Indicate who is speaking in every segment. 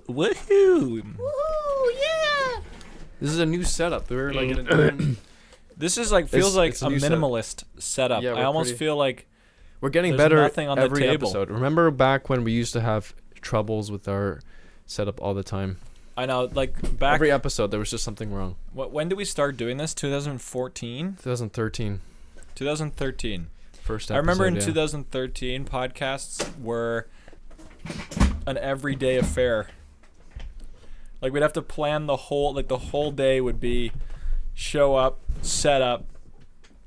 Speaker 1: Woohoo! Yeah!
Speaker 2: This is a new setup. We're like in a
Speaker 1: This is like feels like
Speaker 2: it's
Speaker 1: a
Speaker 2: a new
Speaker 1: minimalist setup.
Speaker 2: Yeah,
Speaker 1: I almost feel like
Speaker 2: we're getting
Speaker 1: there's
Speaker 2: better
Speaker 1: nothing on the
Speaker 2: every
Speaker 1: table.
Speaker 2: episode. Remember back when we used to have troubles with our setup all the time?
Speaker 1: I know, like back
Speaker 2: Every episode there was just something wrong.
Speaker 1: when did we start doing this? 2014?
Speaker 2: 2013.
Speaker 1: 2013.
Speaker 2: First episode.
Speaker 1: I remember in 2013 podcasts were an everyday affair. Like we'd have to plan the whole day would be show up, set up,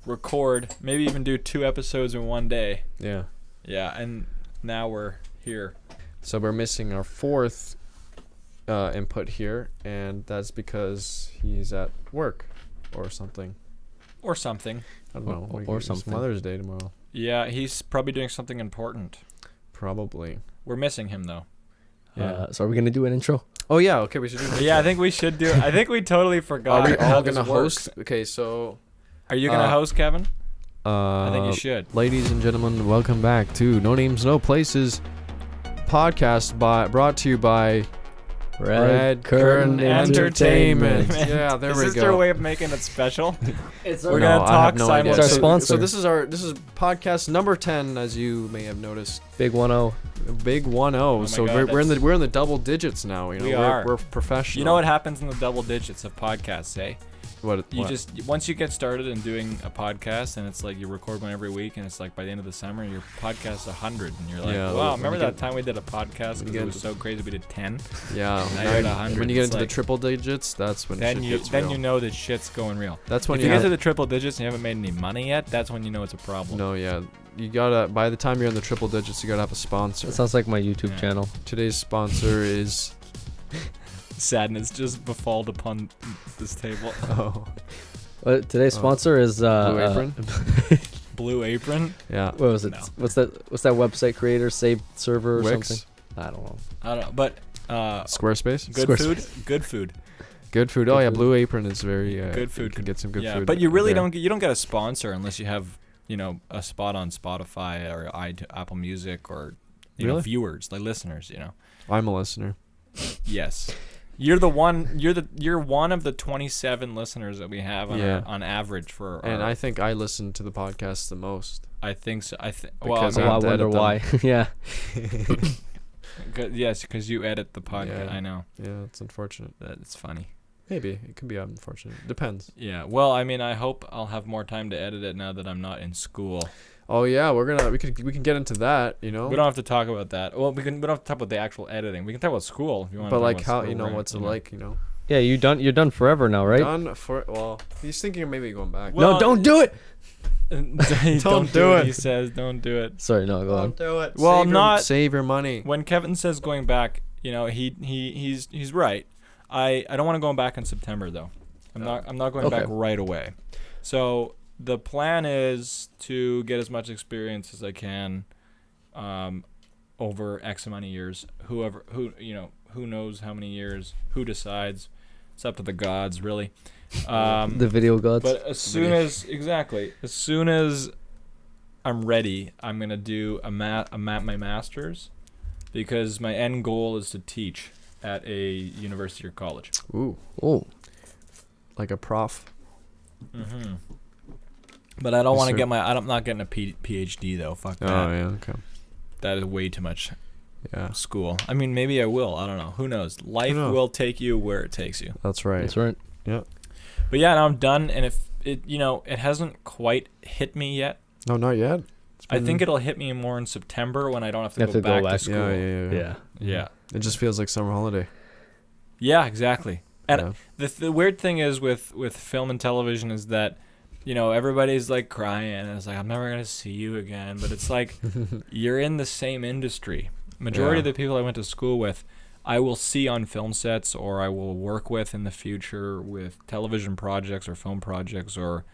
Speaker 1: record, maybe even do 2 episodes in one day.
Speaker 2: Yeah.
Speaker 1: Yeah, and now we're here.
Speaker 2: So we're missing our 4th input here, and that's because he's at work or something.
Speaker 1: Or something.
Speaker 2: I don't know.
Speaker 3: Or something.
Speaker 2: It's Mother's Day tomorrow.
Speaker 1: Yeah, he's probably doing something important.
Speaker 2: Probably.
Speaker 1: We're missing him though.
Speaker 3: So are we gonna do an intro?
Speaker 2: Oh yeah. Okay, we should do this.
Speaker 1: Yeah, I think we should do. I think we totally forgot.
Speaker 2: Are we
Speaker 1: how
Speaker 2: all
Speaker 1: this
Speaker 2: gonna
Speaker 1: works.
Speaker 2: host? Okay, so
Speaker 1: Are you gonna host, Kevin?
Speaker 2: I
Speaker 1: think you should.
Speaker 2: Ladies and gentlemen, welcome back to No Names, No Places podcast brought to you by Red Curtain Entertainment. Yeah, there we go.
Speaker 1: Is this their way of making it special? We're
Speaker 2: No,
Speaker 1: gonna
Speaker 2: I have
Speaker 1: talk
Speaker 2: no
Speaker 1: simultaneously.
Speaker 2: idea.
Speaker 3: It's our sponsor.
Speaker 2: So this is podcast number 10, as you may have noticed.
Speaker 3: Big 1-0.
Speaker 2: Big 1-0.
Speaker 1: my
Speaker 2: So
Speaker 1: God,
Speaker 2: we're in the double digits now. You know,
Speaker 1: We are.
Speaker 2: We're professional.
Speaker 1: You know what happens in the double digits of podcasts, eh?
Speaker 2: What?
Speaker 1: You just once you get started in doing a podcast, and it's like you record one every week, and it's like by the end of the summer your podcast's 100, and you're like,
Speaker 2: Yeah,
Speaker 1: wow,
Speaker 2: when
Speaker 1: remember
Speaker 2: you
Speaker 1: that
Speaker 2: get-
Speaker 1: time we did a podcast
Speaker 2: when you
Speaker 1: because
Speaker 2: get
Speaker 1: it was
Speaker 2: into-
Speaker 1: so crazy we did 10.
Speaker 2: Yeah.
Speaker 1: Now you're at 100.
Speaker 2: When you get
Speaker 1: It's
Speaker 2: into the
Speaker 1: like-
Speaker 2: triple digits, that's when
Speaker 1: Then
Speaker 2: shit
Speaker 1: you
Speaker 2: gets real.
Speaker 1: you know that shit's going real.
Speaker 2: That's when
Speaker 1: If
Speaker 2: you
Speaker 1: you get
Speaker 2: have
Speaker 1: to the triple digits and you haven't made any money yet, that's when you know it's a problem.
Speaker 2: No, yeah. You gotta, by the time you're in the triple digits, you gotta have a sponsor.
Speaker 3: That sounds like my YouTube
Speaker 1: Yeah.
Speaker 3: channel.
Speaker 2: Today's sponsor is.
Speaker 1: Sadness just befalled upon this table.
Speaker 2: Oh.
Speaker 3: Today's sponsor is
Speaker 2: Blue Apron?
Speaker 1: Blue Apron.
Speaker 2: Yeah.
Speaker 3: what was it?
Speaker 1: No.
Speaker 3: What's that website creator? Save server or
Speaker 2: Wix?
Speaker 3: something? I don't know.
Speaker 1: I don't know, but
Speaker 2: Squarespace?
Speaker 1: good
Speaker 3: Squarespace.
Speaker 1: food. Good food.
Speaker 2: Good food.
Speaker 3: Good
Speaker 2: Oh, yeah.
Speaker 3: food.
Speaker 2: Blue Apron is very.
Speaker 1: Good food.
Speaker 2: You can get some good
Speaker 1: yeah,
Speaker 2: food.
Speaker 1: but you really
Speaker 2: there.
Speaker 1: don't get a sponsor unless you have a spot on Spotify or Apple Music or
Speaker 2: Really?
Speaker 1: viewers like listeners.
Speaker 2: I'm a listener.
Speaker 1: Yes. You're one of the 27 listeners that we have on average for.
Speaker 2: And I think I listen to the podcast the most.
Speaker 1: I think so.
Speaker 2: Because
Speaker 3: Oh,
Speaker 2: I
Speaker 3: I
Speaker 2: have to
Speaker 3: wonder
Speaker 2: edit them.
Speaker 3: why. Yeah.
Speaker 1: yes, because you edit the podcast.
Speaker 2: Yeah.
Speaker 1: I know.
Speaker 2: Yeah, it's unfortunate.
Speaker 1: That's funny.
Speaker 2: Maybe. It could be unfortunate. Depends.
Speaker 1: Yeah. Well, I mean, I hope I'll have more time to edit it now that I'm not in school.
Speaker 2: Oh, yeah. We can get into that, you know?
Speaker 1: We don't have to talk about that. Well, we don't have to talk about the actual editing. We can talk about school if you want.
Speaker 2: But,
Speaker 1: to
Speaker 2: like,
Speaker 1: talk
Speaker 2: how,
Speaker 1: about
Speaker 2: you know,
Speaker 1: school,
Speaker 2: what's it like, you know?
Speaker 3: Yeah, you're done forever now, right?
Speaker 2: Done for, well, he's thinking of maybe going back.
Speaker 1: Well,
Speaker 3: no, don't do it.
Speaker 1: don't do it. He says, "Don't do it."
Speaker 3: Sorry, no, go on.
Speaker 2: do it.
Speaker 1: Well,
Speaker 2: Save your money.
Speaker 1: When Kevin says going back, he's right. I don't want to go back in September though. I'm not going back
Speaker 3: Okay.
Speaker 1: right away. So the plan is to get as much experience as I can over X amount of years. Who knows how many years? Who decides? It's up to the gods, really.
Speaker 3: The video gods.
Speaker 1: But as soon as I'm ready, I'm gonna do my master's, because my end goal is to teach at a university or college.
Speaker 2: Ooh.
Speaker 3: Oh,
Speaker 2: Like a prof.
Speaker 1: Mm-hmm. But I don't
Speaker 2: Yes,
Speaker 1: want to
Speaker 2: sir.
Speaker 1: get I'm not getting a PhD though. Fuck that.
Speaker 2: Oh, yeah. Okay.
Speaker 1: That is way too much
Speaker 2: Yeah.
Speaker 1: school. I mean, maybe I will. I don't know. Who knows? Life
Speaker 2: knows?
Speaker 1: will take you where it takes you.
Speaker 2: That's right.
Speaker 3: that's right.
Speaker 2: Yeah.
Speaker 1: But yeah, now I'm done, and if it hasn't quite hit me yet.
Speaker 2: No, not yet.
Speaker 1: I think it'll hit me more in September when I don't have to,
Speaker 3: You
Speaker 1: go,
Speaker 3: have to
Speaker 1: back
Speaker 3: go
Speaker 1: to
Speaker 3: back.
Speaker 1: school.
Speaker 2: Yeah.
Speaker 1: Yeah.
Speaker 2: It just feels like summer holiday.
Speaker 1: Yeah, exactly. And
Speaker 2: Yeah.
Speaker 1: the weird thing is with film and television is that, everybody's like crying and it's like, I'm never going to see you again. But it's like, you're in the same industry. Majority of the people I went to school with, I will see on film sets, or I will work with in the future with television projects or film projects or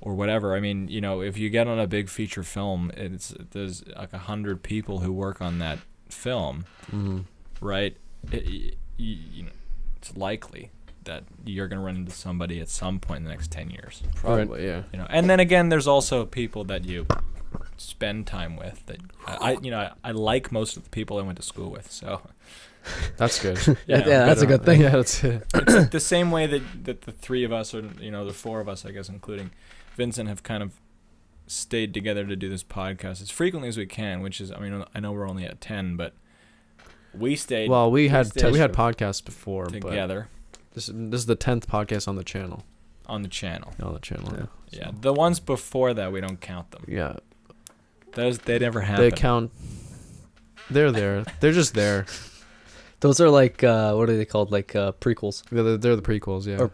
Speaker 1: whatever. I mean, if you get on a big feature film, there's like 100 people who work on that film, right? It's likely that you're going to run into somebody at some point in the next 10 years.
Speaker 2: Probably, yeah.
Speaker 1: And then again, there's also people that you spend time with. That I like most of the people I went to school with. So
Speaker 2: That's good.
Speaker 3: That's a good thing.
Speaker 2: Yeah, that's it.
Speaker 1: it's like the same way that the three of us, or the four of us, I guess, including Vincent, have kind of stayed together to do this podcast as frequently as we can. Which is, I know we're only at 10, but we stayed.
Speaker 2: Well, we had podcasts before
Speaker 1: together.
Speaker 2: But this is the 10th podcast on the channel.
Speaker 1: On the channel.
Speaker 2: Yeah.
Speaker 1: The ones before that, we don't count them.
Speaker 2: Yeah.
Speaker 1: They never happened.
Speaker 2: They count. They're there. They're just there.
Speaker 3: Those are like what are they called? Like prequels.
Speaker 2: They're the prequels. Yeah.
Speaker 3: Or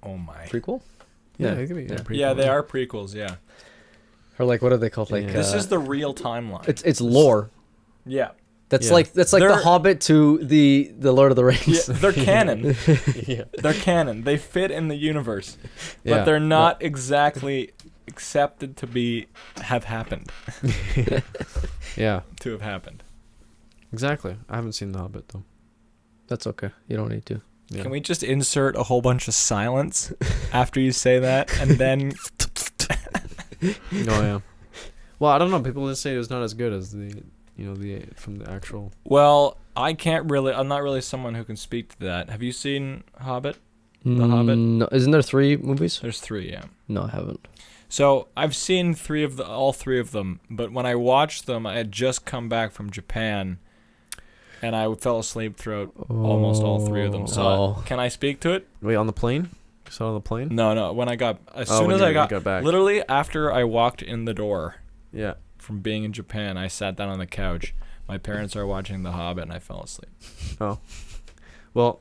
Speaker 1: Oh my.
Speaker 3: prequel?
Speaker 2: Yeah.
Speaker 3: Yeah.
Speaker 2: It could be, prequel,
Speaker 1: Yeah, they are prequels. Yeah.
Speaker 3: Or like what are they called? Like
Speaker 1: This is the real timeline.
Speaker 3: it's lore.
Speaker 1: Yeah.
Speaker 3: That's like the Hobbit to the Lord of the Rings.
Speaker 1: Yeah, they're canon.
Speaker 2: Yeah.
Speaker 1: They're canon. They fit in the universe, but
Speaker 2: Yeah.
Speaker 1: they're not exactly accepted to have happened.
Speaker 2: Yeah.
Speaker 1: To have happened.
Speaker 2: Exactly. I haven't seen The Hobbit though.
Speaker 3: That's okay. You don't need to.
Speaker 2: Yeah.
Speaker 1: Can we just insert a whole bunch of silence after you say that, and then?
Speaker 2: Oh yeah. Well, I don't know. People just say it's not as good as the from the actual.
Speaker 1: Well, I'm not really someone who can speak to that. Have you seen Hobbit? The Hobbit?
Speaker 3: No, isn't there 3 movies?
Speaker 1: There's 3, yeah.
Speaker 3: No, I haven't.
Speaker 1: So I've seen all three of them, but when I watched them, I had just come back from Japan, and I fell asleep throughout almost all 3 of them. So can I speak to it?
Speaker 2: Wait, on the plane? You saw it on the plane?
Speaker 1: No. When I got
Speaker 2: back.
Speaker 1: Literally after I walked in the door.
Speaker 2: Yeah.
Speaker 1: From being in Japan, I sat down on the couch. My parents are watching The Hobbit, and I fell asleep.
Speaker 2: Oh. Well,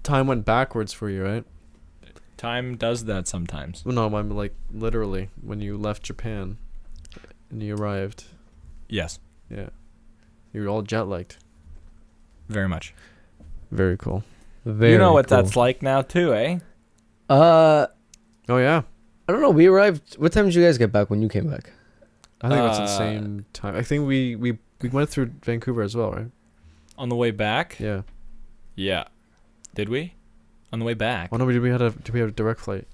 Speaker 2: time went backwards for you, right?
Speaker 1: Time does that sometimes.
Speaker 2: Well, no, I'm like literally when you left Japan and you arrived.
Speaker 1: Yes.
Speaker 2: Yeah. You were all jet lagged.
Speaker 1: Very much.
Speaker 2: Very cool.
Speaker 1: You know what that's like now too, eh?
Speaker 2: Oh yeah.
Speaker 3: I don't know. We arrived. What time did you guys get back when you came back?
Speaker 2: I think that's the same time. I think we went through Vancouver as well, right?
Speaker 1: On the way back?
Speaker 2: Yeah.
Speaker 1: Yeah. Did we? On the way back?
Speaker 2: Oh no, did we have a direct flight?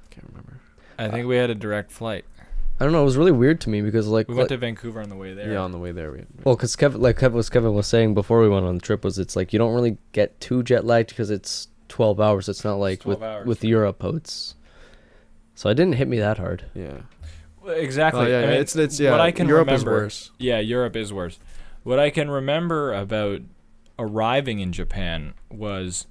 Speaker 2: Can't remember.
Speaker 1: I think we had a direct flight.
Speaker 3: I don't know. It was really weird to me because
Speaker 1: we went to Vancouver on the way there.
Speaker 2: Yeah, on the way there.
Speaker 3: Well, because Kevin was saying before we went on the trip was it's like you don't really get too jet lagged because it's 12 hours. It's not like with Europe how it's. So it didn't hit me that hard.
Speaker 2: Yeah.
Speaker 1: Well, exactly.
Speaker 2: Oh, yeah, it's what I can Europe remember, is worse.
Speaker 1: Yeah, Europe is worse. What I can remember about arriving in Japan was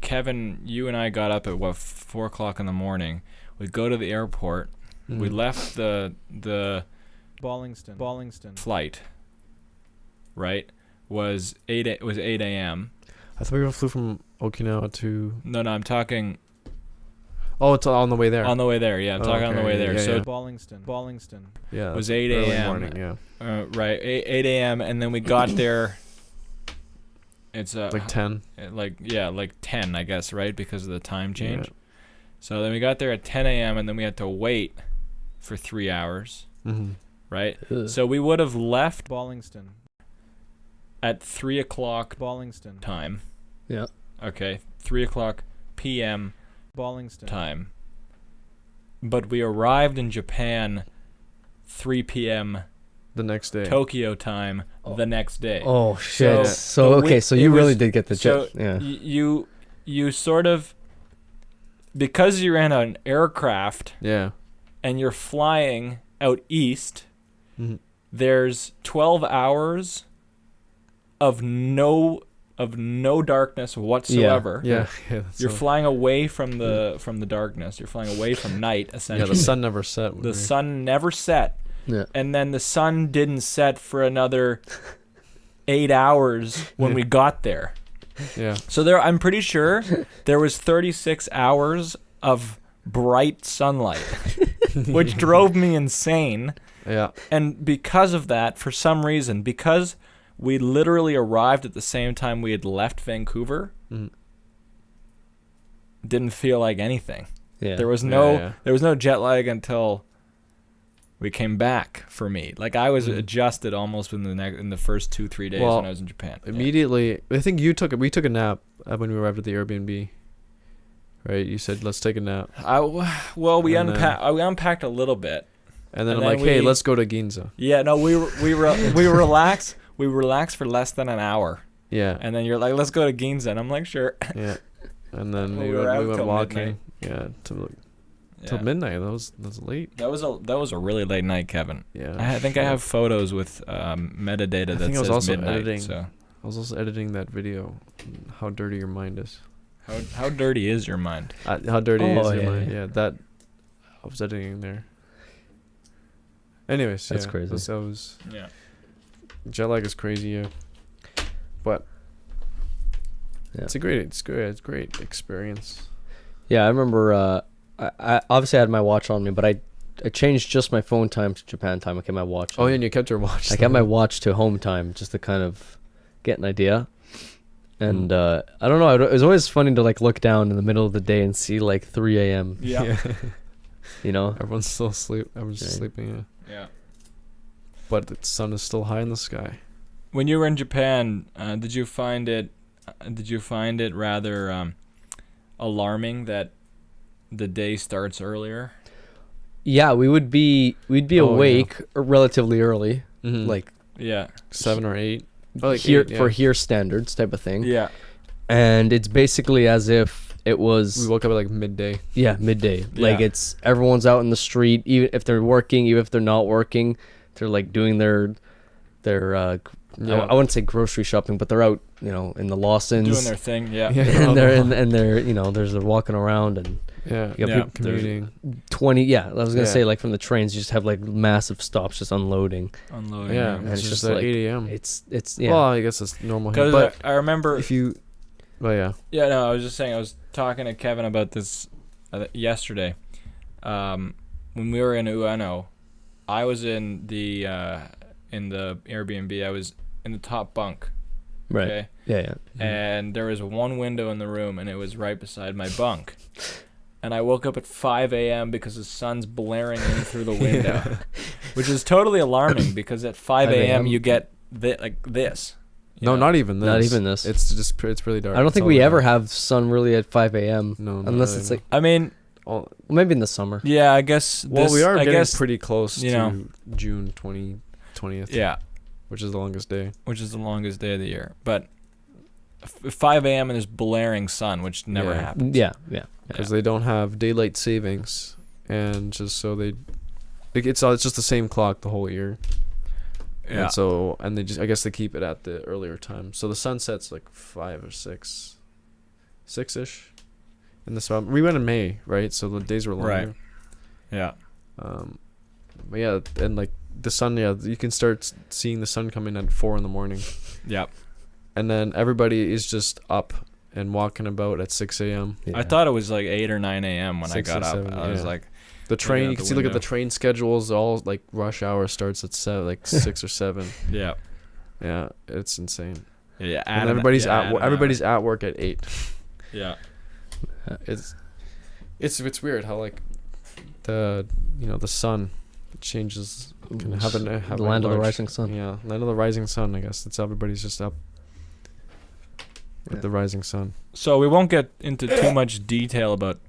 Speaker 1: Kevin, you and I got up at 4:00 in the morning. We'd go to the airport. Mm-hmm. We left the Baullingston flight. Right, was 8 a.m.
Speaker 2: I thought we flew from Okinawa to.
Speaker 1: No, I'm talking.
Speaker 2: Oh, it's on the way there.
Speaker 1: On the way there, yeah. I'm talking on the way there.
Speaker 2: Yeah,
Speaker 1: so
Speaker 2: yeah.
Speaker 1: Baullingston.
Speaker 2: Yeah.
Speaker 1: Was 8 a.m.
Speaker 2: Early morning, yeah.
Speaker 1: Right, 8 a.m. and then we got there. It's
Speaker 2: like 10.
Speaker 1: Like 10, I guess, right? Because of the time change.
Speaker 2: Yeah.
Speaker 1: So then we got there at 10 a.m. and then we had to wait for 3 hours.
Speaker 2: Mm-hmm.
Speaker 1: Right? Ugh. So we would have left Baullingston at 3:00 Baullingston time.
Speaker 3: Yeah.
Speaker 1: Okay, 3:00 p.m. Baullingston time. But we arrived in Japan 3 p.m.
Speaker 2: the next day.
Speaker 1: Tokyo time the next day.
Speaker 3: Oh shit. So you really did get the jet.
Speaker 1: So
Speaker 3: yeah.
Speaker 1: You sort of, because you're in an aircraft.
Speaker 2: Yeah.
Speaker 1: And you're flying out east.
Speaker 2: Mm-hmm.
Speaker 1: There's 12 hours of no darkness whatsoever.
Speaker 2: Yeah.
Speaker 1: You're flying away from the darkness. You're flying away from night, essentially.
Speaker 2: Yeah, the sun never set.
Speaker 1: The sun never set.
Speaker 3: Yeah.
Speaker 1: And then the sun didn't set for another 8 hours when we got there.
Speaker 2: Yeah.
Speaker 1: So I'm pretty sure there was 36 hours of bright sunlight, which drove me insane.
Speaker 2: Yeah.
Speaker 1: And because of that, for some reason, because we literally arrived at the same time we had left Vancouver, didn't feel like anything.
Speaker 3: Yeah.
Speaker 1: There was no jet lag until we came back for me. Like I was adjusted almost in the first 2-3 days when I was in Japan.
Speaker 2: Immediately, I think we took a nap when we arrived at the Airbnb. right? You said let's take a nap,
Speaker 1: We unpacked a little bit,
Speaker 2: and then I'm like, hey, let's go to Ginza.
Speaker 1: Yeah, no, we relaxed. We relaxed for less than an hour.
Speaker 2: Yeah.
Speaker 1: And then you're like, let's go to Ginza, and I'm like, sure.
Speaker 2: Yeah. And then
Speaker 1: we
Speaker 2: we
Speaker 1: went
Speaker 2: went walking.
Speaker 1: Midnight.
Speaker 2: Yeah. Till midnight. That was late.
Speaker 1: That was a really late night, Kevin.
Speaker 2: Yeah.
Speaker 1: I think I have photos with metadata that says midnight. So
Speaker 2: I was also editing that video. How dirty your mind is.
Speaker 1: How dirty is your mind?
Speaker 2: How dirty is your mind? Yeah, that I was editing there. Anyways,
Speaker 3: that's crazy.
Speaker 1: Yeah.
Speaker 2: Jet lag is crazy, yeah. But it's great experience.
Speaker 3: Yeah, I remember. I obviously had my watch on me, but I changed just my phone time to Japan time. I kept my watch.
Speaker 2: Oh, yeah, and you kept your watch.
Speaker 3: I kept my watch to home time just to kind of get an idea. And I don't know. It was always funny to like look down in the middle of the day and see like 3 a.m.
Speaker 1: Yeah.
Speaker 3: You know,
Speaker 2: everyone's still asleep. Everyone's just sleeping.
Speaker 1: Yeah.
Speaker 2: But the sun is still high in the sky.
Speaker 1: When you were in Japan, did you find it rather alarming that the day starts earlier?
Speaker 3: Yeah, we'd be awake relatively early, like
Speaker 2: 7 or 8.
Speaker 3: Like for here standards type of thing.
Speaker 1: Yeah.
Speaker 3: And it's basically as if it was.
Speaker 2: We woke up at like midday.
Speaker 3: Yeah, midday. Like it's everyone's out in the street, even if they're working, even if they're not working, they're like doing their I wouldn't say grocery shopping, but they're out, in the Lawsons
Speaker 1: doing their thing. Yeah.
Speaker 3: And they're walking around and
Speaker 2: people commuting.
Speaker 3: 20. Yeah, I was gonna say like from the trains, you just have like massive stops just unloading.
Speaker 2: Yeah,
Speaker 3: and it's just
Speaker 2: at
Speaker 3: like
Speaker 2: 8 a.m.
Speaker 3: It's
Speaker 2: Well, I guess it's normal.
Speaker 1: Because I remember
Speaker 2: if you. Well, yeah.
Speaker 1: Yeah, no, I was just saying. I was talking to Kevin about this yesterday. When we were in Ueno, I was in the Airbnb. I was in the top bunk.
Speaker 3: Right.
Speaker 1: Okay?
Speaker 3: Yeah.
Speaker 1: And there was one window in the room, and it was right beside my bunk. And I woke up at 5 a.m. because the sun's blaring in through the window, which is totally alarming because at 5 a.m. you get this.
Speaker 2: No, not even this.
Speaker 3: Not even this.
Speaker 2: It's really dark.
Speaker 3: I don't think we ever have sun really at 5 a.m.
Speaker 2: No,
Speaker 3: unless it's like.
Speaker 1: I mean,
Speaker 3: maybe in the summer.
Speaker 1: Yeah, I guess.
Speaker 2: We are getting pretty close to June 20th.
Speaker 1: Yeah,
Speaker 2: which is the longest day.
Speaker 1: Which is the longest day of the year, but 5 a.m. and there's blaring sun, which never happens.
Speaker 3: Yeah.
Speaker 2: Because they don't have daylight savings, and just so it's just the same clock the whole year. Yeah. And they I guess they keep it at the earlier time. So the sun sets like 5 or 6, 6ish. In the summer, we went in May, right? So the days were longer.
Speaker 1: Right. Yeah.
Speaker 2: But yeah, and like the sun, you can start seeing the sun come in at 4 a.m.
Speaker 1: Yep.
Speaker 2: And then everybody is just up and walking about at 6 a.m.
Speaker 1: Yeah. I thought it was like 8 or 9 a.m. when I got up. I was like,
Speaker 2: the train. You can see. Look at the train schedules. All like rush hour starts at 6 or 7.
Speaker 1: Yeah.
Speaker 2: Yeah, it's insane.
Speaker 1: Yeah.
Speaker 2: And everybody's at work at 8.
Speaker 1: Yeah.
Speaker 2: It's weird how like the sun changes. Can have
Speaker 3: the land of the rising sun.
Speaker 2: Yeah, land of the rising sun. I guess it's everybody's just up with the rising sun.
Speaker 1: So we won't get into too much detail about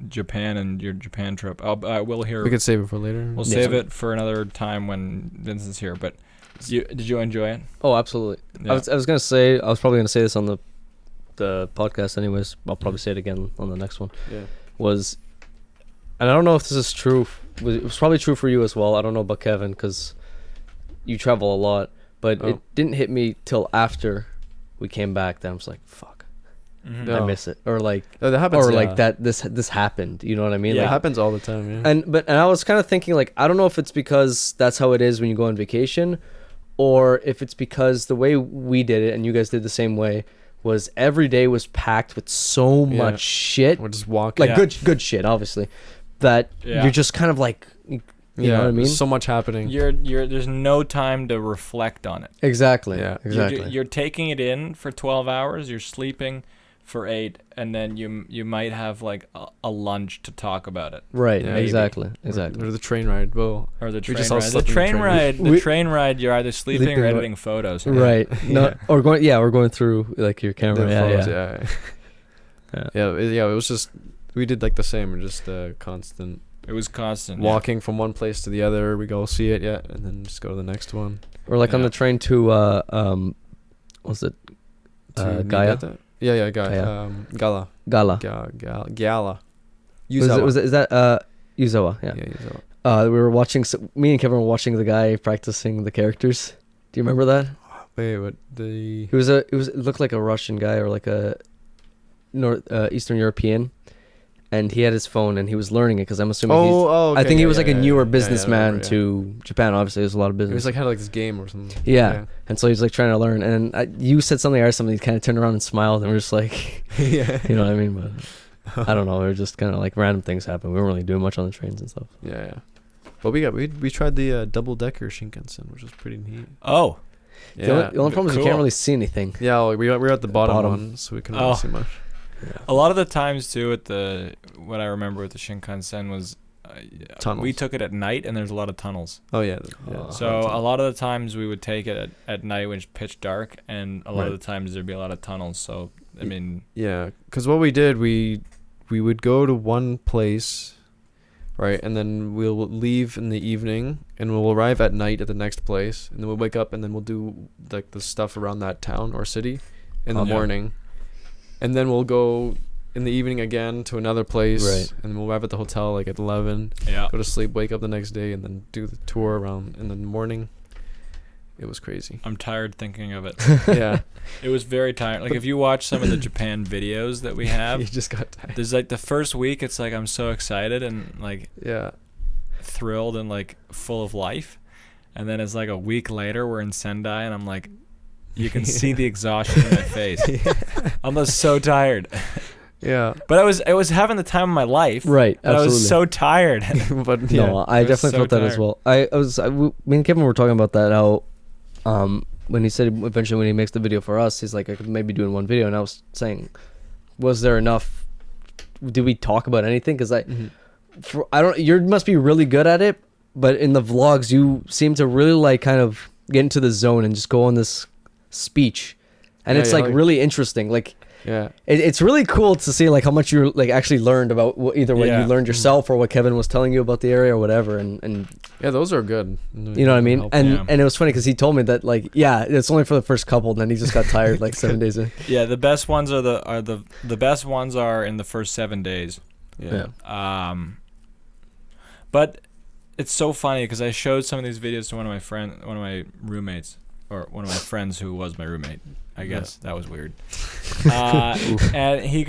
Speaker 1: Japan and your Japan trip. We'll hear.
Speaker 2: We could save it for later.
Speaker 1: We'll save it for another time when Vincent's here. But did you enjoy it?
Speaker 3: Oh, absolutely. Yeah. I was gonna say. I was probably gonna say this on the podcast anyways. I'll probably say it again on the next one.
Speaker 2: Yeah.
Speaker 3: And I don't know if this is true. It was probably true for you as well. I don't know about Kevin because you travel a lot, but it didn't hit me till after we came back. Then I was like, "Fuck, I miss it," or like,
Speaker 2: that happens,
Speaker 3: like that. This happened. You know what I mean?
Speaker 2: Yeah,
Speaker 3: like,
Speaker 2: it happens all the time. Yeah.
Speaker 3: And I was kind of thinking like, I don't know if it's because that's how it is when you go on vacation, or if it's because the way we did it and you guys did the same way was every day was packed with so much shit.
Speaker 2: We're just walking,
Speaker 3: like good shit, obviously. That you're just kind of like, you know what I mean?
Speaker 2: There's so much happening.
Speaker 1: There's no time to reflect on it.
Speaker 3: Exactly.
Speaker 2: Yeah.
Speaker 3: Exactly.
Speaker 1: You're taking it in for 12 hours. You're sleeping for 8, and then you might have like a lunch to talk about it.
Speaker 3: Right.
Speaker 2: Yeah,
Speaker 3: exactly.
Speaker 2: Or the train ride. Well,
Speaker 1: or the train ride. The train ride. You're either sleeping or editing photos.
Speaker 3: Right. Or going through like your camera.
Speaker 2: Yeah. It was just. we did like the same, just constant
Speaker 1: It was constant.
Speaker 2: walking from one place to the other. We go see it yet, and then just go to the next one.
Speaker 3: Or like on the train to what's it?
Speaker 2: To
Speaker 3: Gaia.
Speaker 2: Niigata? Yeah,
Speaker 3: Gaia.
Speaker 2: Gala.
Speaker 3: Gala.
Speaker 2: Gala.
Speaker 3: Was that Yuzawa? Yeah.
Speaker 2: Yuzawa.
Speaker 3: We were watching. Me and Kevin were watching the guy practicing the characters. Do you remember that?
Speaker 2: Wait, what the?
Speaker 3: It looked like a Russian guy or like a Eastern European, and he had his phone and he was learning it because I'm assuming.
Speaker 2: Okay,
Speaker 3: I think he was like a newer
Speaker 2: yeah,
Speaker 3: businessman
Speaker 2: yeah.
Speaker 3: to Japan. Obviously, there's a lot of
Speaker 2: It
Speaker 3: business.
Speaker 2: was like had like this game or something.
Speaker 3: Yeah. And so he's like trying to learn, and you said something, I heard something. He kind of turned around and smiled, and we're just like,
Speaker 2: Yeah.
Speaker 3: you know what I mean? But I don't know. It was just kind of like random things happen. We weren't really doing much on the trains and stuff.
Speaker 2: Yeah. But we tried the double decker Shinkansen, which was pretty neat.
Speaker 1: Oh.
Speaker 3: The only problem is you
Speaker 1: Cool.
Speaker 3: can't really see anything.
Speaker 2: Yeah, well, we were at the bottom
Speaker 3: Bottom.
Speaker 2: one, so we couldn't really see much.
Speaker 1: A lot of the times too, what I remember with the Shinkansen was,
Speaker 2: Tunnels.
Speaker 1: we took it at night, and there's a lot of tunnels.
Speaker 2: Oh yeah.
Speaker 1: So a lot of the times we would take it at night when it's pitch dark, and a lot of the times there'd be a lot of tunnels. So I mean,
Speaker 2: yeah, because what we did, we would go to one place, right, and then we'll leave in the evening, and we'll arrive at night at the next place, and then we'll wake up, and then we'll do like the stuff around that town or city in the morning, and then we'll go in the evening again to another place,
Speaker 3: Right.
Speaker 2: and we'll arrive at the hotel like at 11,
Speaker 1: yeah.
Speaker 2: go to sleep, wake up the next day, and then do the tour around in the morning. It was crazy.
Speaker 1: I'm tired thinking of it.
Speaker 2: Yeah.
Speaker 1: It was very tiring. Like if you watch some of the Japan videos that we have,
Speaker 2: You just got tired.
Speaker 1: there's like the first week, it's like I'm so excited and like
Speaker 2: Yeah.
Speaker 1: thrilled and like full of life, and then it's like a week later we're in Sendai, and I'm like, you can see the exhaustion in my face. I'm just so tired.
Speaker 2: Yeah.
Speaker 1: But I was having the time of my life.
Speaker 3: Right.
Speaker 1: But
Speaker 3: Absolutely.
Speaker 1: I was so tired.
Speaker 2: But yeah.
Speaker 3: No, I
Speaker 1: I was
Speaker 3: definitely
Speaker 1: so
Speaker 3: felt that as
Speaker 1: tired.
Speaker 3: well. Me and Kevin were talking about that. How, when he said eventually when he makes the video for us, he's like, I could maybe do in one video. And I was saying, was there enough? Did we talk about anything? Because you must be really good at it. But in the vlogs, you seem to really like kind of get into the zone and just go on this speech, and it's like really interesting. Like.
Speaker 2: Yeah.
Speaker 3: It's really cool to see like how much you like actually learned about either what you learned yourself or what Kevin was telling you about the area or whatever, and
Speaker 2: Yeah, those are good.
Speaker 3: you know what I mean. And it was funny because he told me that like it's only for the first couple, and then he just got tired like 7 days in.
Speaker 1: Yeah, the best ones are the best ones are in the first 7 days.
Speaker 2: Yeah.
Speaker 1: But it's so funny because I showed some of these videos to one of my roommates, or one of my friends who was my roommate. I guess that was weird. And he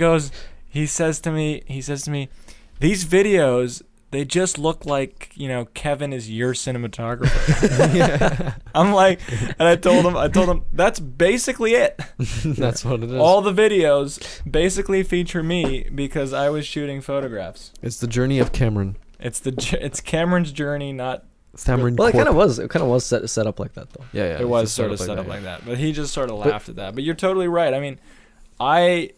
Speaker 1: says to me, these videos, they just look like, Kevin is your cinematographer. I'm like, and I told him that's basically it.
Speaker 2: That's what it is.
Speaker 1: All the videos basically feature me because I was shooting photographs.
Speaker 2: It's the journey of Cameron.
Speaker 1: It's Cameron's journey, not.
Speaker 2: Cameron.
Speaker 3: Well, it
Speaker 2: Corp.
Speaker 3: kind of was set up like that though.
Speaker 2: Yeah.
Speaker 1: It was sort of set up like that, but he just sort of laughed at that. But you're totally right. I mean, I've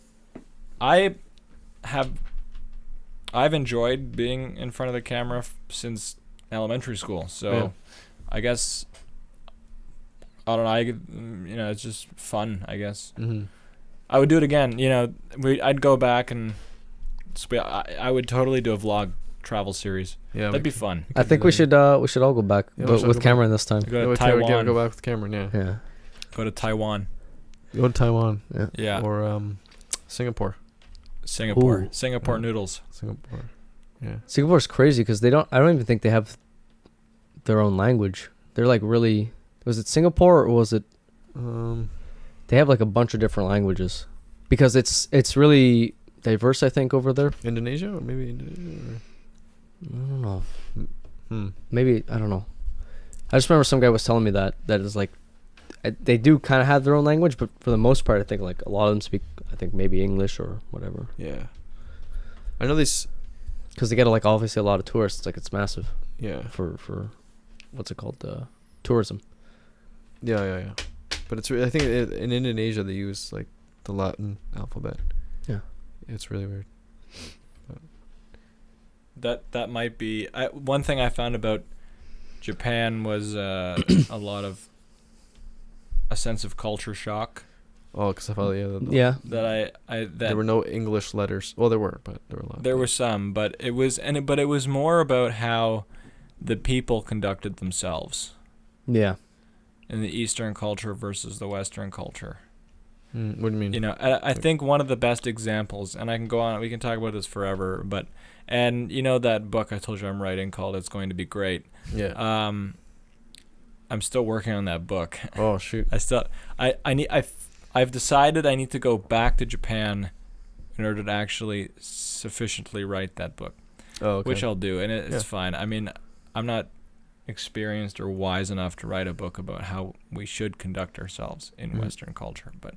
Speaker 1: enjoyed being in front of the camera since elementary school. So, I guess I don't know. It's just fun. I guess I would do it again. I'd go back and I would totally do a vlog travel series.
Speaker 2: Yeah,
Speaker 1: that'd be fun.
Speaker 3: I think we should all go back, but with Cameron this time.
Speaker 1: Go to Taiwan.
Speaker 2: Go back with Cameron. Yeah.
Speaker 1: Go to Taiwan.
Speaker 2: Go to Taiwan.
Speaker 1: Yeah.
Speaker 2: Or Singapore.
Speaker 1: Singapore
Speaker 2: Yeah.
Speaker 1: noodles.
Speaker 2: Singapore. Yeah.
Speaker 3: Singapore's crazy because I don't even think they have their own language. They're like really. Was it Singapore or was it? They have like a bunch of different languages, because it's really diverse. I think over there.
Speaker 2: Indonesia or maybe Indonesia.
Speaker 3: I don't know. Maybe I don't know. I just remember some guy was telling me that is like, they do kind of have their own language, but for the most part, I think like a lot of them speak. I think maybe English or whatever.
Speaker 2: Yeah. I know these.
Speaker 3: Because they get like obviously a lot of tourists. Like it's massive.
Speaker 2: Yeah.
Speaker 3: For what's it called? Tourism.
Speaker 2: Yeah. But it's. I think in Indonesia they use like the Latin alphabet.
Speaker 3: Yeah.
Speaker 2: It's really weird.
Speaker 1: That might be one thing I found about Japan was a lot of a sense of culture shock.
Speaker 2: Oh, because I thought
Speaker 3: Yeah.
Speaker 1: that
Speaker 2: there were no English letters. Well, there were, but there were a lot.
Speaker 1: There were some, but it was more about how the people conducted themselves
Speaker 3: Yeah.
Speaker 1: in the Eastern culture versus the Western culture.
Speaker 2: What do you mean?
Speaker 1: You know, I think one of the best examples, and I can go on, we can talk about this forever, and you know that book I told you I'm writing called It's Going to Be Great.
Speaker 2: Yeah.
Speaker 1: I'm still working on that book.
Speaker 2: Oh shoot.
Speaker 1: I've decided I need to go back to Japan in order to actually sufficiently write that book.
Speaker 2: Oh, okay.
Speaker 1: Which I'll do, and it's fine. I mean, I'm not experienced or wise enough to write a book about how we should conduct ourselves in Western culture, but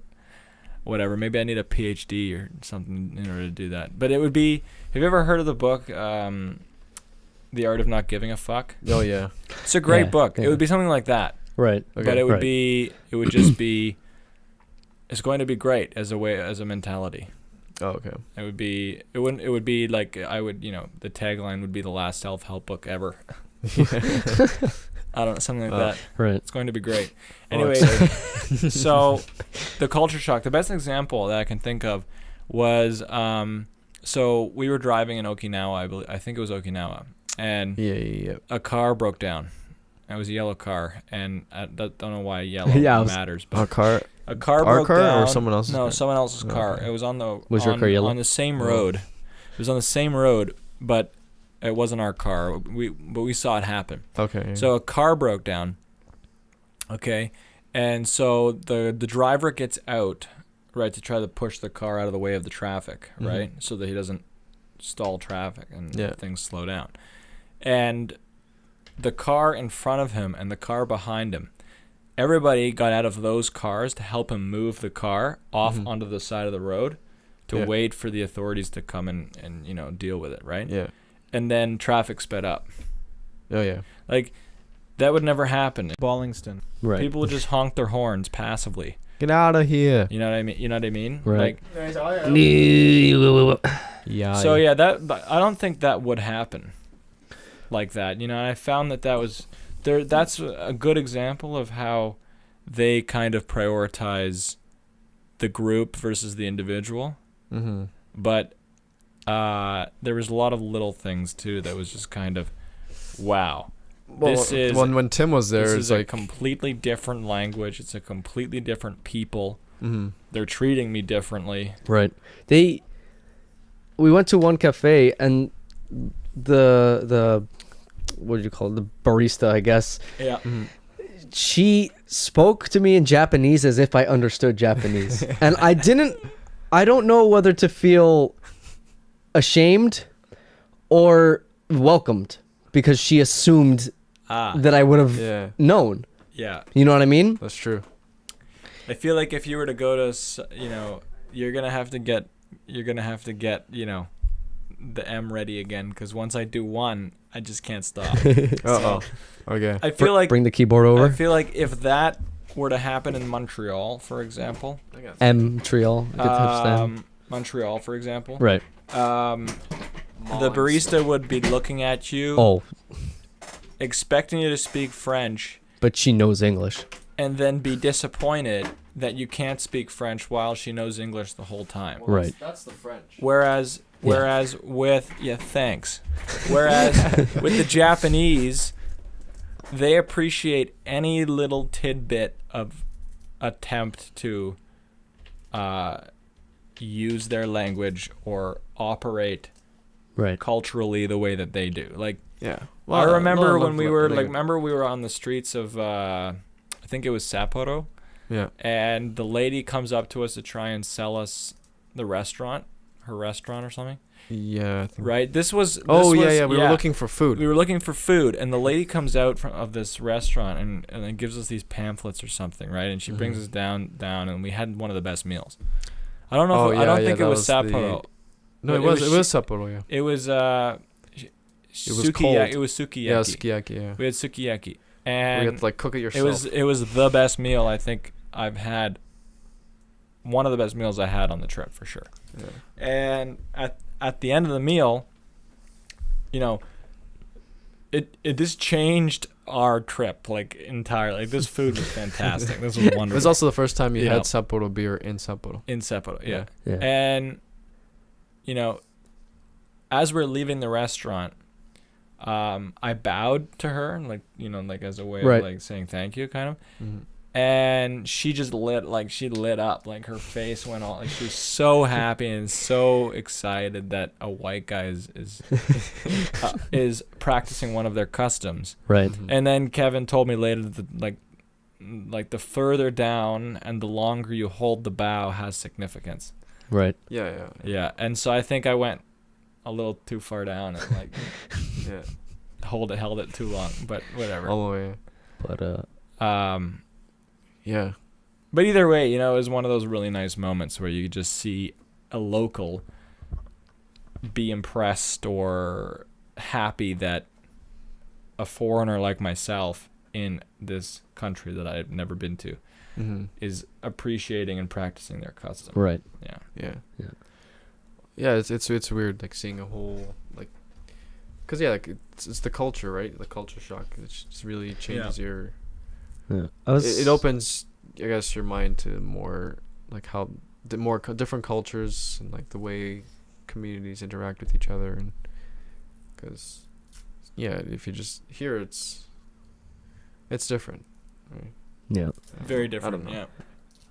Speaker 1: whatever. Maybe I need a PhD or something in order to do that. But it would be, have you ever heard of the book, The Art of Not Giving a Fuck?
Speaker 2: Oh, yeah.
Speaker 1: It's a great book.
Speaker 3: Yeah.
Speaker 1: It would be something like that.
Speaker 3: Right.
Speaker 2: Okay.
Speaker 1: But it would just be, it's going to be great as a mentality.
Speaker 2: Oh, okay.
Speaker 1: It would be like, the tagline would be the last self-help book ever. I don't know, something like that.
Speaker 3: Right.
Speaker 1: It's going to be great. Anyway, so the culture shock, the best example that I can think of was, so we were driving in Okinawa, I think it was Okinawa, and a car broke down. It was a yellow car, and I don't know why yellow matters. But
Speaker 2: a car
Speaker 1: broke down.
Speaker 2: Or someone else's?
Speaker 1: No,
Speaker 2: car?
Speaker 1: someone else's car.
Speaker 2: Okay.
Speaker 1: It was on the
Speaker 3: your car yellow?
Speaker 1: On the same road. It was on the same road, but it wasn't our car. But we saw it happen.
Speaker 2: Okay. Yeah.
Speaker 1: So a car broke down. Okay, and so the driver gets out, right, to try to push the car out of the way of the traffic, right, so that he doesn't stall traffic and things slow down. And the car in front of him and the car behind him, everybody got out of those cars to help him move the car off onto the side of the road to wait for the authorities to come and deal with it, right?
Speaker 2: Yeah.
Speaker 1: And then traffic sped up.
Speaker 2: Oh, yeah.
Speaker 1: Like, that would never happen in
Speaker 4: Baullingston.
Speaker 3: Right.
Speaker 1: People would just honk their horns passively.
Speaker 2: Get out of here.
Speaker 1: You know what I mean?
Speaker 3: Right.
Speaker 2: Yeah.
Speaker 1: So yeah, but I don't think that would happen like that. And I found that was there. That's a good example of how they kind of prioritize the group versus the individual.
Speaker 2: Mm-hmm.
Speaker 1: But there was a lot of little things too that was just kind of, wow.
Speaker 2: Well, when Tim was there,
Speaker 1: this
Speaker 2: it's
Speaker 1: is
Speaker 2: like
Speaker 1: a completely different language. It's a completely different people.
Speaker 2: Mm-hmm.
Speaker 1: They're treating me differently.
Speaker 3: Right. We went to one cafe, and the what do you call it? The barista, I guess.
Speaker 1: Yeah.
Speaker 2: Mm-hmm.
Speaker 3: She spoke to me in Japanese as if I understood Japanese. And I don't know whether to feel ashamed or welcomed, because she assumed that I would have known.
Speaker 1: Yeah.
Speaker 3: You know what I mean?
Speaker 2: That's true.
Speaker 1: I feel like if you were to go to, you're going to have to get, the M ready again, because once I do one, I just can't stop.
Speaker 2: Okay.
Speaker 1: I feel like
Speaker 3: bring the keyboard over.
Speaker 1: I feel like if that were to happen in Montreal, for example.
Speaker 3: Montreal.
Speaker 1: Montreal, for example.
Speaker 3: Right.
Speaker 1: The barista would be looking at you, expecting you to speak French,
Speaker 3: but she knows English,
Speaker 1: and then be disappointed that you can't speak French while she knows English the whole time.
Speaker 2: Well,
Speaker 3: right.
Speaker 2: That's the French.
Speaker 1: Whereas with the Japanese, they appreciate any little tidbit of attempt to use their language or operate culturally the way that they do. Like, well, I remember when we were we were on the streets of I think it was Sapporo.
Speaker 2: Yeah.
Speaker 1: And the lady comes up to us to try and sell us her restaurant or something.
Speaker 2: Yeah.
Speaker 1: Right. We
Speaker 2: were looking for food.
Speaker 1: We were looking for food, and the lady comes out of this restaurant and then gives us these pamphlets or something, right? And she brings us down, and we had one of the best meals. I don't know. I don't think it was Sapporo.
Speaker 2: No, it was Sapporo. Yeah.
Speaker 1: It was
Speaker 2: It was cold.
Speaker 1: It was sukiyaki.
Speaker 2: Yeah, sukiyaki. Yeah.
Speaker 1: We had sukiyaki, and
Speaker 2: we had to cook it yourself.
Speaker 1: It was the best meal I think I've had. One of the best meals I had on the trip for sure. Yeah. And at the end of the meal, this changed our trip like entirely. Like, this food was fantastic. This was wonderful.
Speaker 2: It was also the first time you
Speaker 1: Yeah.
Speaker 2: had Sapporo beer in Sapporo.
Speaker 1: in Sapporo, yeah.
Speaker 3: Yeah.
Speaker 1: And you know, as we're leaving the restaurant, I bowed to her, like, you know, like as a way
Speaker 3: Right.
Speaker 1: of like saying thank you, kind of.
Speaker 2: Mm-hmm.
Speaker 1: And she just lit up, like her face went all, like she was so happy and so excited that a white guy is practicing one of their customs.
Speaker 3: Right.
Speaker 2: Mm-hmm.
Speaker 1: And then Kevin told me later that like the further down and the longer you hold the bow has significance.
Speaker 3: Right.
Speaker 2: Yeah.
Speaker 1: Yeah, and so I think I went a little too far down and like
Speaker 2: Yeah.
Speaker 1: held it too long, but whatever.
Speaker 2: All the way.
Speaker 3: But
Speaker 2: Yeah.
Speaker 1: But either way, you know, it was one of those really nice moments where you just see a local be impressed or happy that a foreigner like myself in this country that I've never been to
Speaker 2: Mm-hmm.
Speaker 1: is appreciating and practicing their custom.
Speaker 3: right.
Speaker 1: Yeah.
Speaker 2: Yeah. Yeah. It's weird, like seeing a whole like, cause yeah, like it's the culture, right? The culture shock. It just really changes your.
Speaker 3: Yeah.
Speaker 2: It opens, I guess, your mind to more like how the more different cultures and like the way communities interact with each other, and because yeah, if you just hear it's different. Right?
Speaker 3: Yeah.
Speaker 1: Very different.
Speaker 2: know.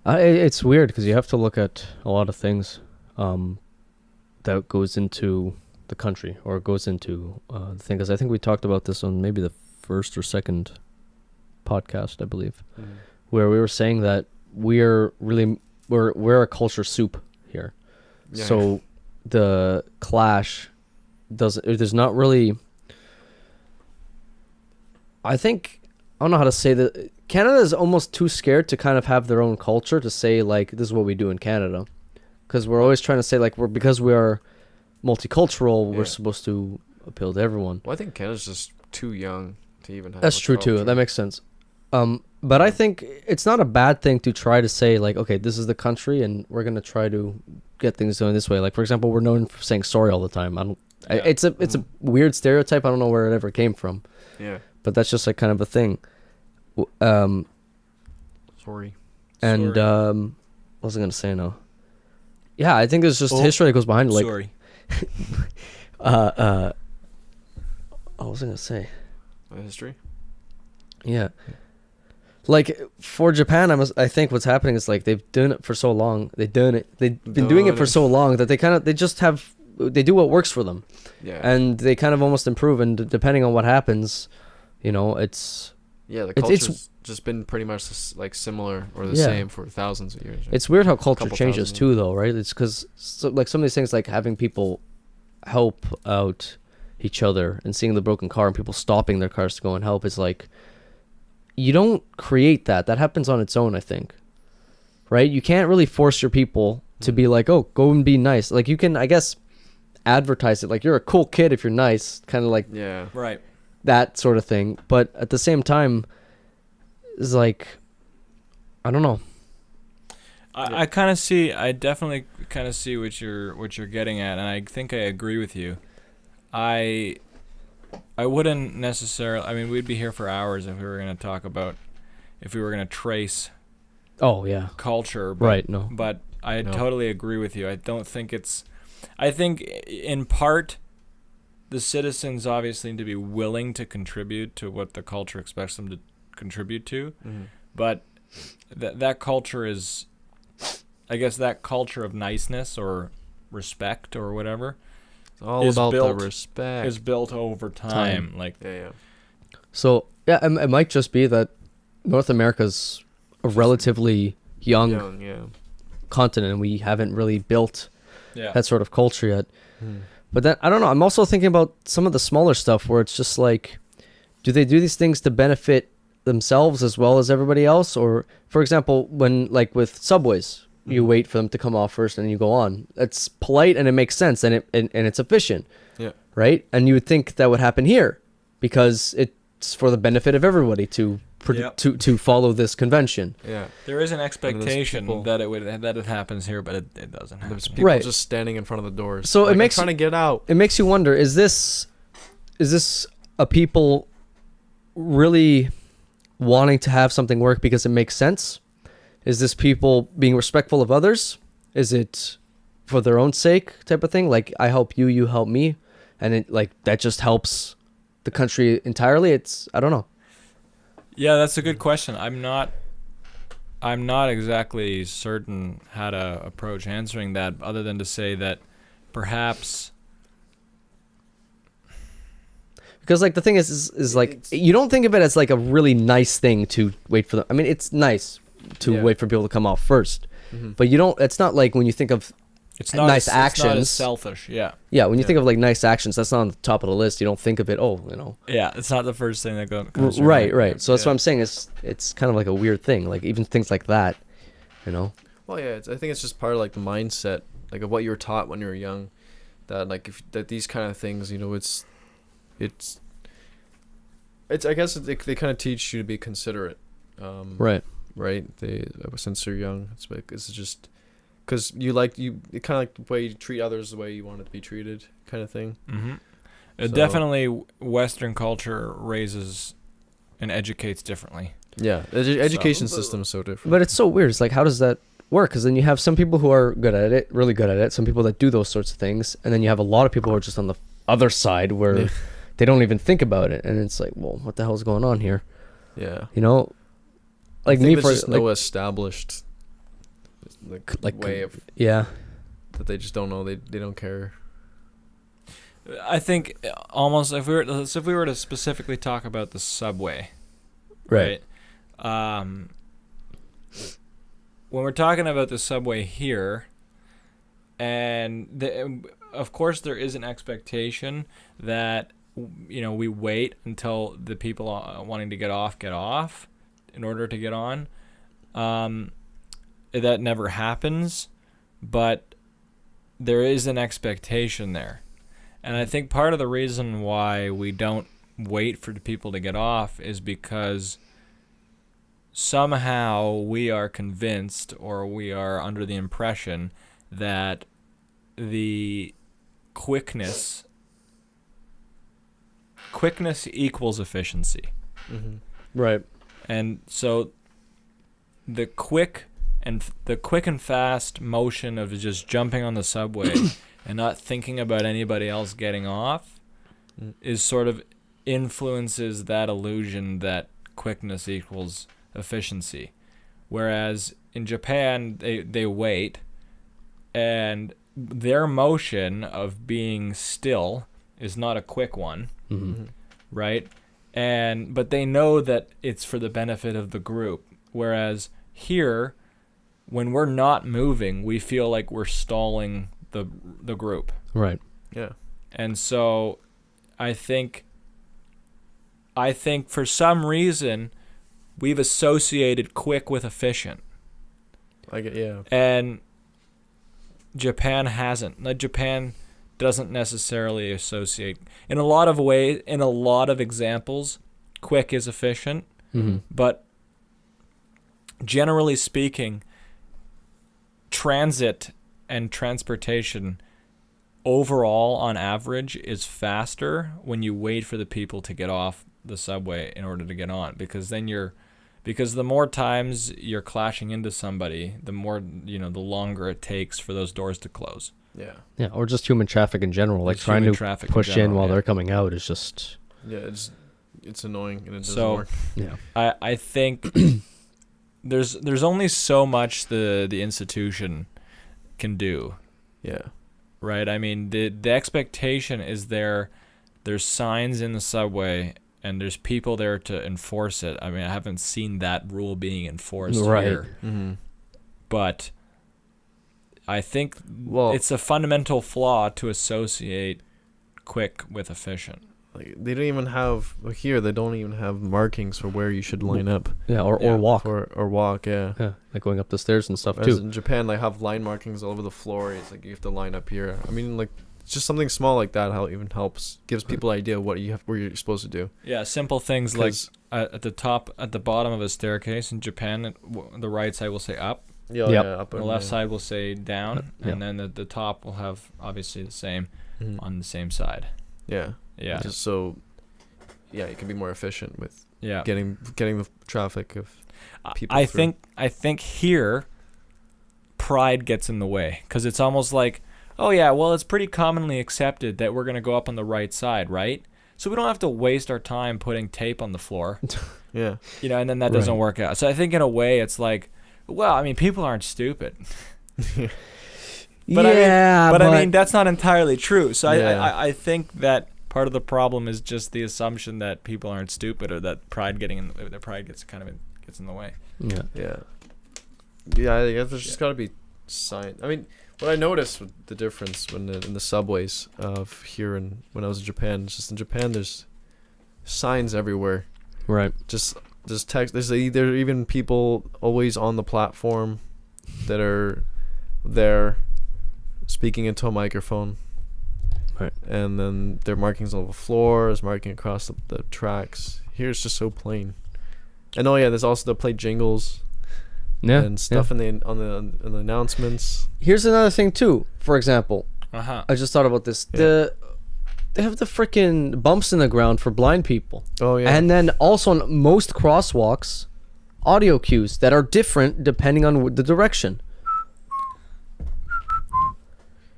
Speaker 1: Yeah.
Speaker 3: It's weird because you have to look at a lot of things that goes into the country or goes into the thing. Because I think we talked about this on maybe the first or second podcast, I believe, where we were saying that we're a culture soup here.
Speaker 2: Yeah.
Speaker 3: So the clash there's not really, I don't know how to say that. Canada is almost too scared to kind of have their own culture to say like this is what we do in Canada, because we're always trying to say like because we are multicultural, we're supposed to appeal to everyone.
Speaker 2: Well, I think Canada's just too young to even have.
Speaker 3: That's true too. That makes sense. But I think it's not a bad thing to try to say like, okay, this is the country and we're gonna try to get things going this way. Like for example, we're known for saying sorry all the time. It's a weird stereotype. I don't know where it ever came from.
Speaker 2: Yeah.
Speaker 3: But that's just like kind of a thing.
Speaker 2: Sorry.
Speaker 3: And what was I gonna say now? Yeah, I think there's just history that goes behind it. Like,
Speaker 1: Sorry.
Speaker 3: what was I gonna say?
Speaker 2: History.
Speaker 3: Yeah. Like for Japan, I think what's happening is like they've done it for so long. They've been doing it for so long that they do what works for them.
Speaker 2: Yeah.
Speaker 3: And they kind of almost improve, and depending on what happens, you know, it's
Speaker 2: the culture's just been pretty much like similar or the same for thousands of years. Right?
Speaker 3: It's weird how culture changes
Speaker 2: thousand,
Speaker 3: too, though, right? It's because like some of these things, like having people help out each other and seeing the broken car and people stopping their cars to go and help is like, you don't create that. That happens on its own, I think. Right? You can't really force your people to be like, oh, go and be nice. Like you can, I guess, advertise it. Like you're a cool kid if you're nice, kind of like
Speaker 1: Right.
Speaker 3: that sort of thing. But at the same time, it's like, I don't know.
Speaker 1: I definitely kind of see what you're getting at, and I think I agree with you. I wouldn't necessarily. I mean, we'd be here for hours if we were going to trace.
Speaker 3: Oh yeah.
Speaker 1: Culture. But,
Speaker 3: right. No.
Speaker 1: But I totally agree with you. I don't think it's. I think in part, the citizens obviously need to be willing to contribute to what the culture expects them to contribute to, but that culture is, I guess, that culture of niceness or respect or whatever.
Speaker 2: It's all about the respect.
Speaker 1: Is built over time. Like
Speaker 3: So yeah, it might just be that North America's a relatively young continent, and we haven't really built that sort of culture yet. But then I don't know. I'm also thinking about some of the smaller stuff where it's just like, do they do these things to benefit themselves as well as everybody else? Or, for example, when like with subways, you wait for them to come off first and you go on. That's polite and it makes sense and it's efficient. Yeah. Right. And you would think that would happen here because it's for the benefit of everybody to follow this convention.
Speaker 2: Yeah.
Speaker 1: There is an expectation that it happens here, but it doesn't happen.
Speaker 2: There's people just standing in front of the doors.
Speaker 3: So
Speaker 2: like,
Speaker 3: it makes
Speaker 2: trying to get out.
Speaker 3: It makes you wonder: is this a people really wanting to have something work because it makes sense? Is this people being respectful of others? Is it for their own sake type of thing? Like, I help you, you help me, and it like that just helps the country entirely. I don't know.
Speaker 1: Yeah, that's a good question. I'm not exactly certain how to approach answering that, other than to say that perhaps,
Speaker 3: because like the thing is like you don't think of it as like a really nice thing to wait for them. I mean, it's nice to wait for people to come off first, but you don't. It's not like when you think of
Speaker 1: it's not
Speaker 3: nice
Speaker 1: It's
Speaker 3: actions.
Speaker 1: not as selfish. Yeah.
Speaker 3: Yeah, when you think of like nice actions, that's not on the top of the list. You don't think of it. Oh,
Speaker 1: Yeah, it's not the first thing that comes to
Speaker 3: Right,
Speaker 1: mind.
Speaker 3: right. So that's what I'm saying. It's kind of like a weird thing. Like even things like that,
Speaker 2: Well, yeah, I think it's just part of like the mindset, like of what you were taught when you were young, that like that these kind of things, it's I guess they kind of teach you to be considerate.
Speaker 3: Right.
Speaker 2: Right. They since they're young, it's just because you kind of like the way you treat others the way you want it to be treated, kind of thing.
Speaker 1: Mm-hmm.
Speaker 2: So,
Speaker 1: Definitely, Western culture raises and educates differently.
Speaker 2: Yeah, the education system is so different.
Speaker 3: But it's so weird. It's like, how does that work? Because then you have some people who are good at it, really good at it. Some people that do those sorts of things, and then you have a lot of people who are just on the other side where they don't even think about it, and it's like, well, what the hell's going on here?
Speaker 2: Yeah.
Speaker 3: Like
Speaker 2: I think
Speaker 3: me
Speaker 2: there's
Speaker 3: for
Speaker 2: just no established like way of
Speaker 3: yeah.
Speaker 2: that they just don't know. They don't care.
Speaker 1: I think almost if we were to specifically talk about the subway,
Speaker 3: Right.
Speaker 1: when we're talking about the subway here, and of course there is an expectation that we wait until the people wanting to get off in order to get on. That never happens, but there is an expectation there. And I think part of the reason why we don't wait for the people to get off is because somehow we are convinced, or we are under the impression, that the quickness equals efficiency.
Speaker 2: Mm-hmm.
Speaker 3: Right.
Speaker 1: And so the quick and fast motion of just jumping on the subway and not thinking about anybody else getting off is sort of influences that illusion that quickness equals efficiency. Whereas in Japan, they wait, and their motion of being still is not a quick one, right? But they know that it's for the benefit of the group. Whereas here, when we're not moving, we feel like we're stalling the group.
Speaker 3: Right.
Speaker 2: Yeah.
Speaker 1: And so I think for some reason we've associated quick with efficient.
Speaker 2: Yeah.
Speaker 1: And Japan hasn't. Like, Japan doesn't necessarily associate. In a lot of ways, in a lot of examples, quick is efficient.
Speaker 3: Mm-hmm.
Speaker 1: But generally speaking, transit and transportation overall on average is faster when you wait for the people to get off the subway in order to get on, because the more times you're clashing into somebody, the more the longer it takes for those doors to close.
Speaker 2: Yeah.
Speaker 3: Yeah, or just human traffic in general. Like
Speaker 1: Just
Speaker 3: trying
Speaker 1: human
Speaker 3: to
Speaker 1: traffic
Speaker 3: push
Speaker 1: in general,
Speaker 3: in while
Speaker 1: yeah.
Speaker 3: they're coming out is just
Speaker 2: Yeah, it's annoying and it doesn't
Speaker 1: So-
Speaker 2: work.
Speaker 3: yeah.
Speaker 1: I think there's only so much the institution can do,
Speaker 2: Yeah.
Speaker 1: right? I mean, the expectation is there's signs in the subway and there's people there to enforce it. I mean, I haven't seen that rule being enforced
Speaker 3: Right.
Speaker 1: here,
Speaker 2: Mm-hmm.
Speaker 1: but I think
Speaker 2: Well,
Speaker 1: it's a fundamental flaw to associate quick with efficient.
Speaker 2: like they don't even have here. They don't even have markings for where you should line up
Speaker 3: Yeah, or
Speaker 1: Yeah,
Speaker 3: walk.
Speaker 2: or walk. Yeah.
Speaker 3: Yeah, like going up the stairs and stuff
Speaker 2: Whereas
Speaker 3: too.
Speaker 2: in Japan, they have line markings all over the floor. It's like you have to line up here. I mean, like just something small like that. How it even helps gives people an idea what where you're supposed to do.
Speaker 1: Yeah, simple things like
Speaker 2: 'Cause-
Speaker 1: at the bottom of a staircase in Japan, the right side will say up,
Speaker 2: Yeah,
Speaker 3: Yep.
Speaker 2: yeah, up
Speaker 1: the
Speaker 2: and
Speaker 1: left
Speaker 2: down.
Speaker 1: side will say down,
Speaker 3: Yeah.
Speaker 1: and then the top will have obviously the same
Speaker 2: Mhm.
Speaker 1: on the same side.
Speaker 2: Yeah.
Speaker 1: Yeah.
Speaker 2: Just so you can be more efficient with
Speaker 1: Yeah.
Speaker 2: getting the traffic of people.
Speaker 1: I think here pride gets in the way, because it's almost like, oh yeah, well, it's pretty commonly accepted that we're going to go up on the right side, right? So we don't have to waste our time putting tape on the floor.
Speaker 2: Yeah.
Speaker 1: You know, and then that doesn't work out. So I think in a way it's like, well, I mean, people aren't stupid. But I mean, that's not entirely true. So I think that part of the problem is just the assumption that people aren't stupid, or that pride gets in the way.
Speaker 2: Yeah. I guess there's just got to be science. I mean, what I noticed with the difference in the subways of here and when I was in Japan, it's just in Japan there's signs everywhere.
Speaker 3: Right.
Speaker 2: Just text. There's even people always on the platform that are there speaking into a microphone.
Speaker 3: Right.
Speaker 2: And then their markings on the floor is marking across the tracks. Here it's just so plain. And there's also the play jingles.
Speaker 3: Yeah.
Speaker 2: And stuff in the announcements.
Speaker 3: Here's another thing too. For example,
Speaker 1: Uh-huh.
Speaker 3: I just thought about this.
Speaker 2: Yeah.
Speaker 3: They have the freaking bumps in the ground for blind people.
Speaker 2: Oh yeah.
Speaker 3: And then also on most crosswalks, audio cues that are different depending on the direction.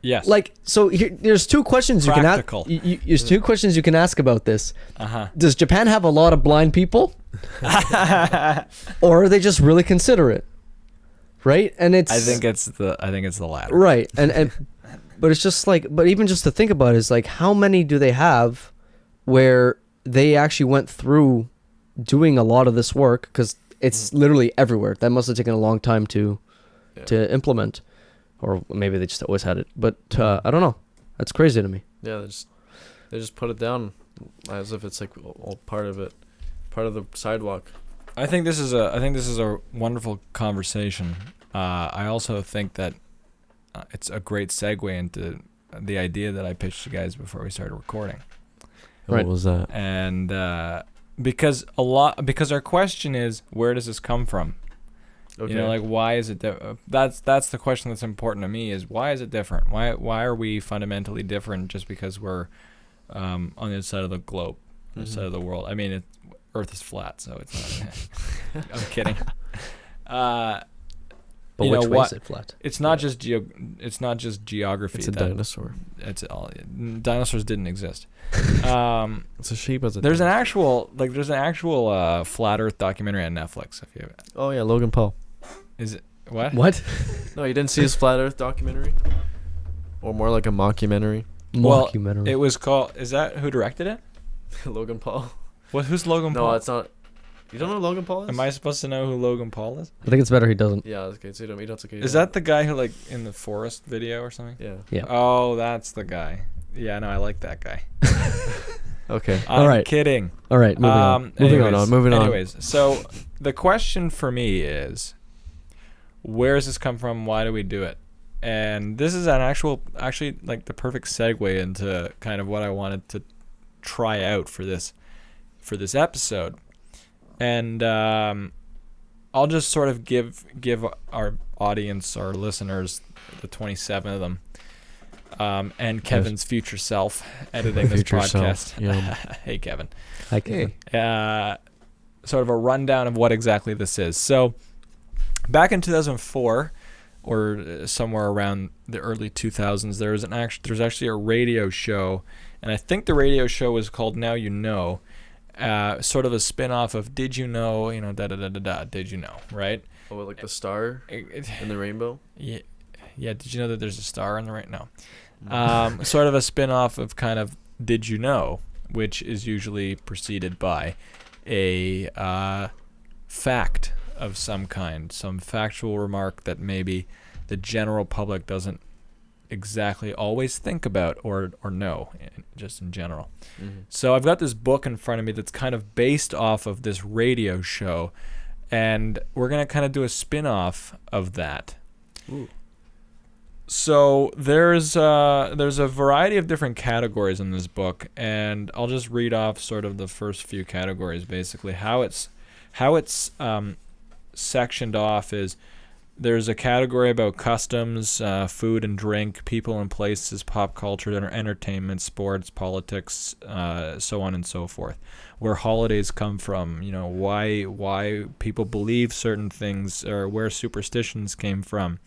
Speaker 1: Yes.
Speaker 3: Like, so there's two questions
Speaker 1: Practical.
Speaker 3: you can ask. There's two questions you can ask about this.
Speaker 1: Uh-huh.
Speaker 3: Does Japan have a lot of blind people? Or are they just really considerate? Right? And it's
Speaker 1: I think it's the latter.
Speaker 3: right. And but it's just like, but even just to think about it is like, how many do they have where they actually went through doing a lot of this work, because it's literally everywhere. That must have taken a long time to implement, or maybe they just always had it. But I don't know. That's crazy to me.
Speaker 2: Yeah, they just put it down as if it's like all part of it, part of the sidewalk.
Speaker 1: I think this is a wonderful conversation. I also think that it's a great segue into the idea that I pitched you guys before we started recording.
Speaker 3: Right.
Speaker 2: What was that?
Speaker 1: And because our question is, where does this come from?
Speaker 2: Okay.
Speaker 1: You know, like, why is it that's the question that's important to me, is why is it different? Why are we fundamentally different just because we're on the other side of the globe, on the side of the world? I mean, Earth is flat, so it's not. I'm kidding.
Speaker 3: But which way is it flat?
Speaker 1: It's not just geography.
Speaker 2: It's a dinosaur.
Speaker 1: Dinosaurs didn't exist.
Speaker 2: It's a sheep as a
Speaker 1: There's
Speaker 2: dinosaur.
Speaker 1: an actual flat Earth documentary on Netflix. If you
Speaker 2: Oh yeah, Logan Paul.
Speaker 1: is it what?
Speaker 3: What?
Speaker 2: No, you didn't see his flat Earth documentary, or more like a mockumentary.
Speaker 1: Well,
Speaker 3: Mockumentary.
Speaker 1: it was called. Is that who directed it?
Speaker 2: Logan Paul.
Speaker 1: Who's Logan Paul?
Speaker 2: No, it's not. You don't know who Logan Paul is?
Speaker 1: Am I supposed to know who Logan Paul is?
Speaker 3: I think it's better he doesn't.
Speaker 2: Yeah, okay. So you don't. It's okay.
Speaker 1: Is that the guy who, like, in the forest video or something?
Speaker 2: Yeah.
Speaker 3: Yeah.
Speaker 1: Oh, that's the guy. Yeah, no, I like that guy.
Speaker 2: Okay.
Speaker 1: I'm
Speaker 3: All right.
Speaker 1: kidding.
Speaker 3: All right, moving on.
Speaker 2: Moving on.
Speaker 1: Anyways, so the question for me is, where does this come from? Why do we do it? And this is actually like the perfect segue into kind of what I wanted to try out for this episode. And I'll just sort of give our audience, our listeners, the 27 of them, and Kevin's future self editing this podcast.
Speaker 2: Yeah.
Speaker 1: Hey, Kevin.
Speaker 3: Hi, Kevin.
Speaker 1: Sort of a rundown of what exactly this is. So, back in 2004, or somewhere around the early 2000s, there's actually a radio show, and I think the radio show was called Now You Know. Sort of a spin-off of Did You Know, Did You Know, right?
Speaker 2: Oh, like the star in the rainbow?
Speaker 1: Yeah, did you know that there's a star in the rainbow? No. Sort of a spin-off of kind of Did You Know, which is usually preceded by a fact of some kind, some factual remark that maybe the general public doesn't exactly always think about or know, just in general. Mm-hmm. So I've got this book in front of me that's kind of based off of this radio show, and we're going to kind of do a spin-off of that.
Speaker 2: Ooh.
Speaker 1: So there's a variety of different categories in this book, and I'll just read off sort of the first few categories. Basically, how it's sectioned off is there's a category about customs, food and drink, people and places, pop culture, entertainment, sports, politics, so on and so forth. Where holidays come from, why people believe certain things, or where superstitions came from.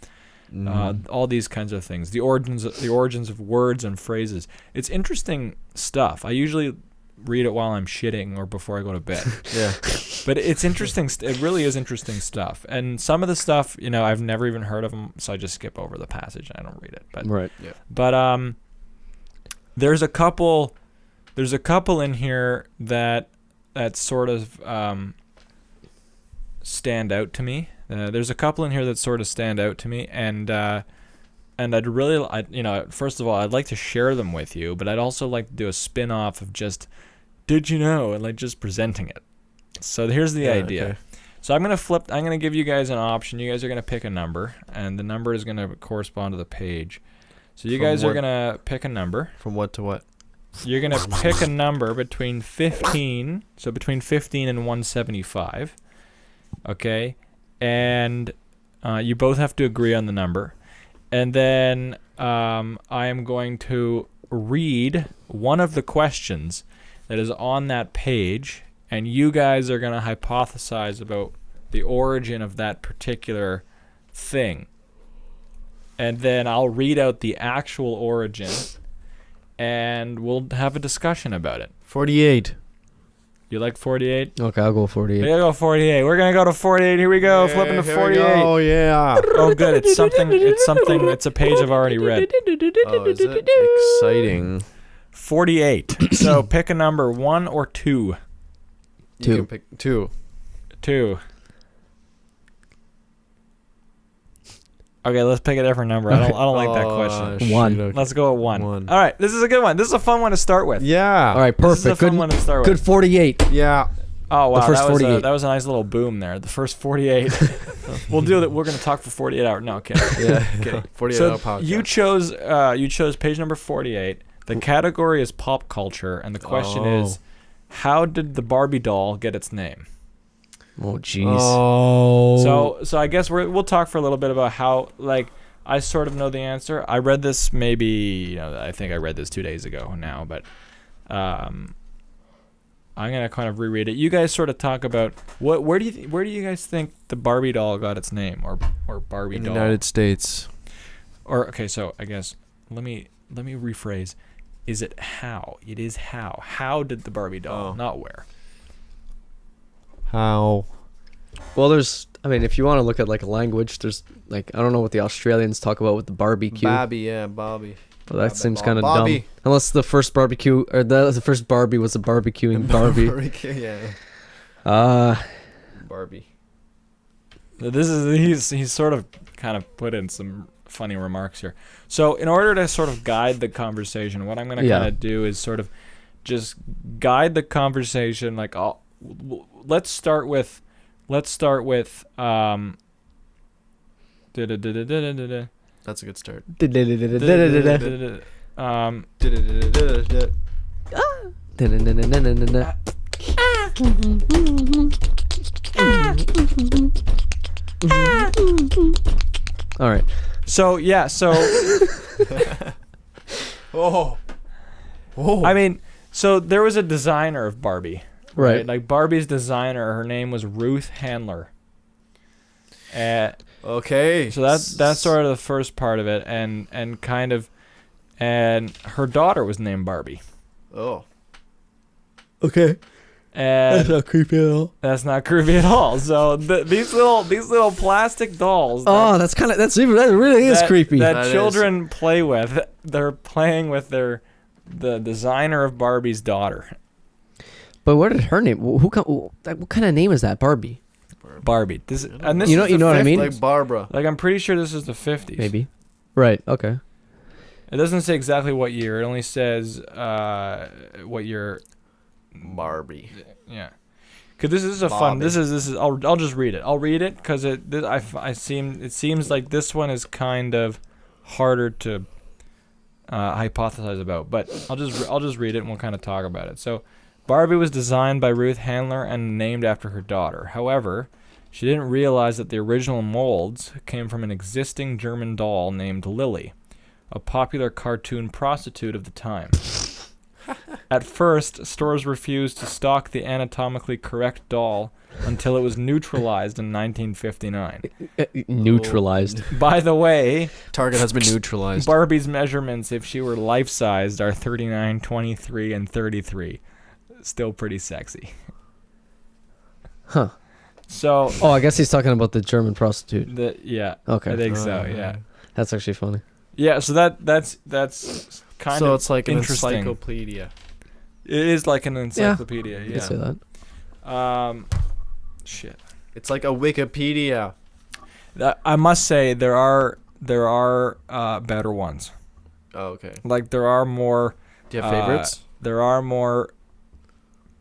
Speaker 1: All these kinds of things. The origins of words and phrases. It's interesting stuff. I usually read it while I'm shitting or before I go to bed.
Speaker 2: Yeah.
Speaker 1: But it's interesting. It really is interesting stuff. And some of the stuff, I've never even heard of them, so I just skip over the passage and I don't read it. But
Speaker 3: Right.
Speaker 2: Yeah.
Speaker 1: But there's a couple in here that sort of stand out to me. There's a couple in here that sort of stand out to me, and I'd really, first of all, I'd like to share them with you, but I'd also like to do a spin-off of just, did you know, and like just presenting it. So here's the idea.
Speaker 2: Okay.
Speaker 1: So I'm gonna give you guys an option. You guys are gonna pick a number, and the number is gonna correspond to the page. So you guys are gonna pick a number.
Speaker 2: From what to what?
Speaker 1: You're gonna pick a number between 15, so between 15 and 175. Okay, and you both have to agree on the number, and then I am going to read one of the questions that is on that page, and you guys are gonna hypothesize about the origin of that particular thing, and then I'll read out the actual origin, and we'll have a discussion about it.
Speaker 2: 48.
Speaker 1: You like 48?
Speaker 3: Okay, I'll go 48.
Speaker 1: We're gonna go 48. We're gonna go to 48. Here we go. Flipping to 48.
Speaker 2: Oh yeah.
Speaker 1: Oh, good. It's something. It's a page I've already read.
Speaker 2: Oh, is it exciting?
Speaker 1: 48. So pick a number, 1 or 2.
Speaker 2: You can pick 2.
Speaker 1: 2. Okay, let's pick a different number. I don't like that question.
Speaker 3: 1.
Speaker 2: Okay.
Speaker 1: Let's go at 1.
Speaker 2: 1.
Speaker 1: All right, this is a good one. This is a fun one to start with.
Speaker 2: Yeah.
Speaker 3: All right,
Speaker 1: This is a
Speaker 3: perfect.
Speaker 1: fun one to start
Speaker 3: Good
Speaker 1: with.
Speaker 3: 48.
Speaker 2: Yeah.
Speaker 1: Oh wow,
Speaker 3: The first
Speaker 1: that was
Speaker 3: 48.
Speaker 1: that was a nice little boom there. The first 48. We'll do that. We're gonna talk for 48 hours. No, okay.
Speaker 2: Yeah.
Speaker 1: Okay.
Speaker 2: 48
Speaker 1: So
Speaker 2: hour podcast.
Speaker 1: you chose page number 48. The category is pop culture, and the question is, how did the Barbie doll get its name?
Speaker 3: Oh, jeez.
Speaker 2: Oh.
Speaker 1: So I guess we'll talk for a little bit about how, like, I sort of know the answer. I read this I think I read this 2 days ago now, but I'm gonna kind of reread it. You guys sort of talk about where do you guys think the Barbie doll got its name, or Barbie
Speaker 2: In the
Speaker 1: doll?
Speaker 2: United States.
Speaker 1: Or okay, so I guess let me rephrase. Is it how? It is how. How did the Barbie doll, not where?
Speaker 2: How?
Speaker 3: Well, if you want to look at like a language, there's like, I don't know what the Australians talk about with the barbecue.
Speaker 2: Bobby, yeah, Bobby.
Speaker 3: Well, that
Speaker 2: Bobby,
Speaker 3: seems kind of dumb.
Speaker 2: Bobby.
Speaker 3: Unless the first barbecue, or the first Barbie was a barbecuing Barbie.
Speaker 2: Yeah. Barbie.
Speaker 1: This is he's sort of kind of put in some funny remarks here. So in order to sort of guide the conversation, what I'm going to kind of do is sort of just guide the conversation. Like, let's start with
Speaker 2: That's a good start.
Speaker 3: All right.
Speaker 1: So yeah, so
Speaker 2: Oh.
Speaker 1: I mean, so there was a designer of Barbie,
Speaker 3: Right.
Speaker 1: Like Barbie's designer, her name was Ruth Handler.
Speaker 2: Okay.
Speaker 1: So that's sort of the first part of it, and her daughter was named Barbie.
Speaker 2: Oh.
Speaker 3: Okay.
Speaker 1: And
Speaker 3: That's not creepy at all.
Speaker 1: that's not creepy at all. So these little plastic dolls.
Speaker 3: That really is creepy.
Speaker 1: That
Speaker 2: That
Speaker 1: children play with. They're playing with the designer of Barbie's daughter.
Speaker 3: But where did her name? What kind of name is that? Barbie.
Speaker 1: Barbie. This
Speaker 3: You know what I mean?
Speaker 2: Like Barbara.
Speaker 1: Like, I'm pretty sure this is the 50s.
Speaker 3: Maybe. Right. Okay.
Speaker 1: It doesn't say exactly what year. It only says what year.
Speaker 2: Barbie.
Speaker 1: Yeah. Cause this is a fun. This is. I'll just read it. I'll read it because it seems like this one is kind of harder to hypothesize about. But I'll just read it and we'll kind of talk about it. So, Barbie was designed by Ruth Handler and named after her daughter. However, She didn't realize that the original molds came from an existing German doll named Lily, a popular cartoon prostitute of the time. At first, stores refused to stock the anatomically correct doll until it was neutralized in 1959.
Speaker 3: Neutralized.
Speaker 1: By the way,
Speaker 2: Target has been neutralized.
Speaker 1: Barbie's measurements, if she were life-sized, are 39, 23, and 33. Still pretty sexy.
Speaker 3: Huh.
Speaker 1: So...
Speaker 3: Oh, I guess he's talking about the German prostitute.
Speaker 1: Yeah.
Speaker 3: Okay.
Speaker 1: I think so, yeah.
Speaker 3: That's actually funny.
Speaker 1: Yeah, so that's kind of
Speaker 2: So it's like an
Speaker 1: interesting.
Speaker 2: encyclopedia.
Speaker 1: It is like an encyclopedia,
Speaker 3: You can say that.
Speaker 1: Shit.
Speaker 2: It's like a Wikipedia.
Speaker 1: I must say there are better ones.
Speaker 2: Oh, okay.
Speaker 1: Like there are more.
Speaker 2: Do you have favorites?
Speaker 1: There are more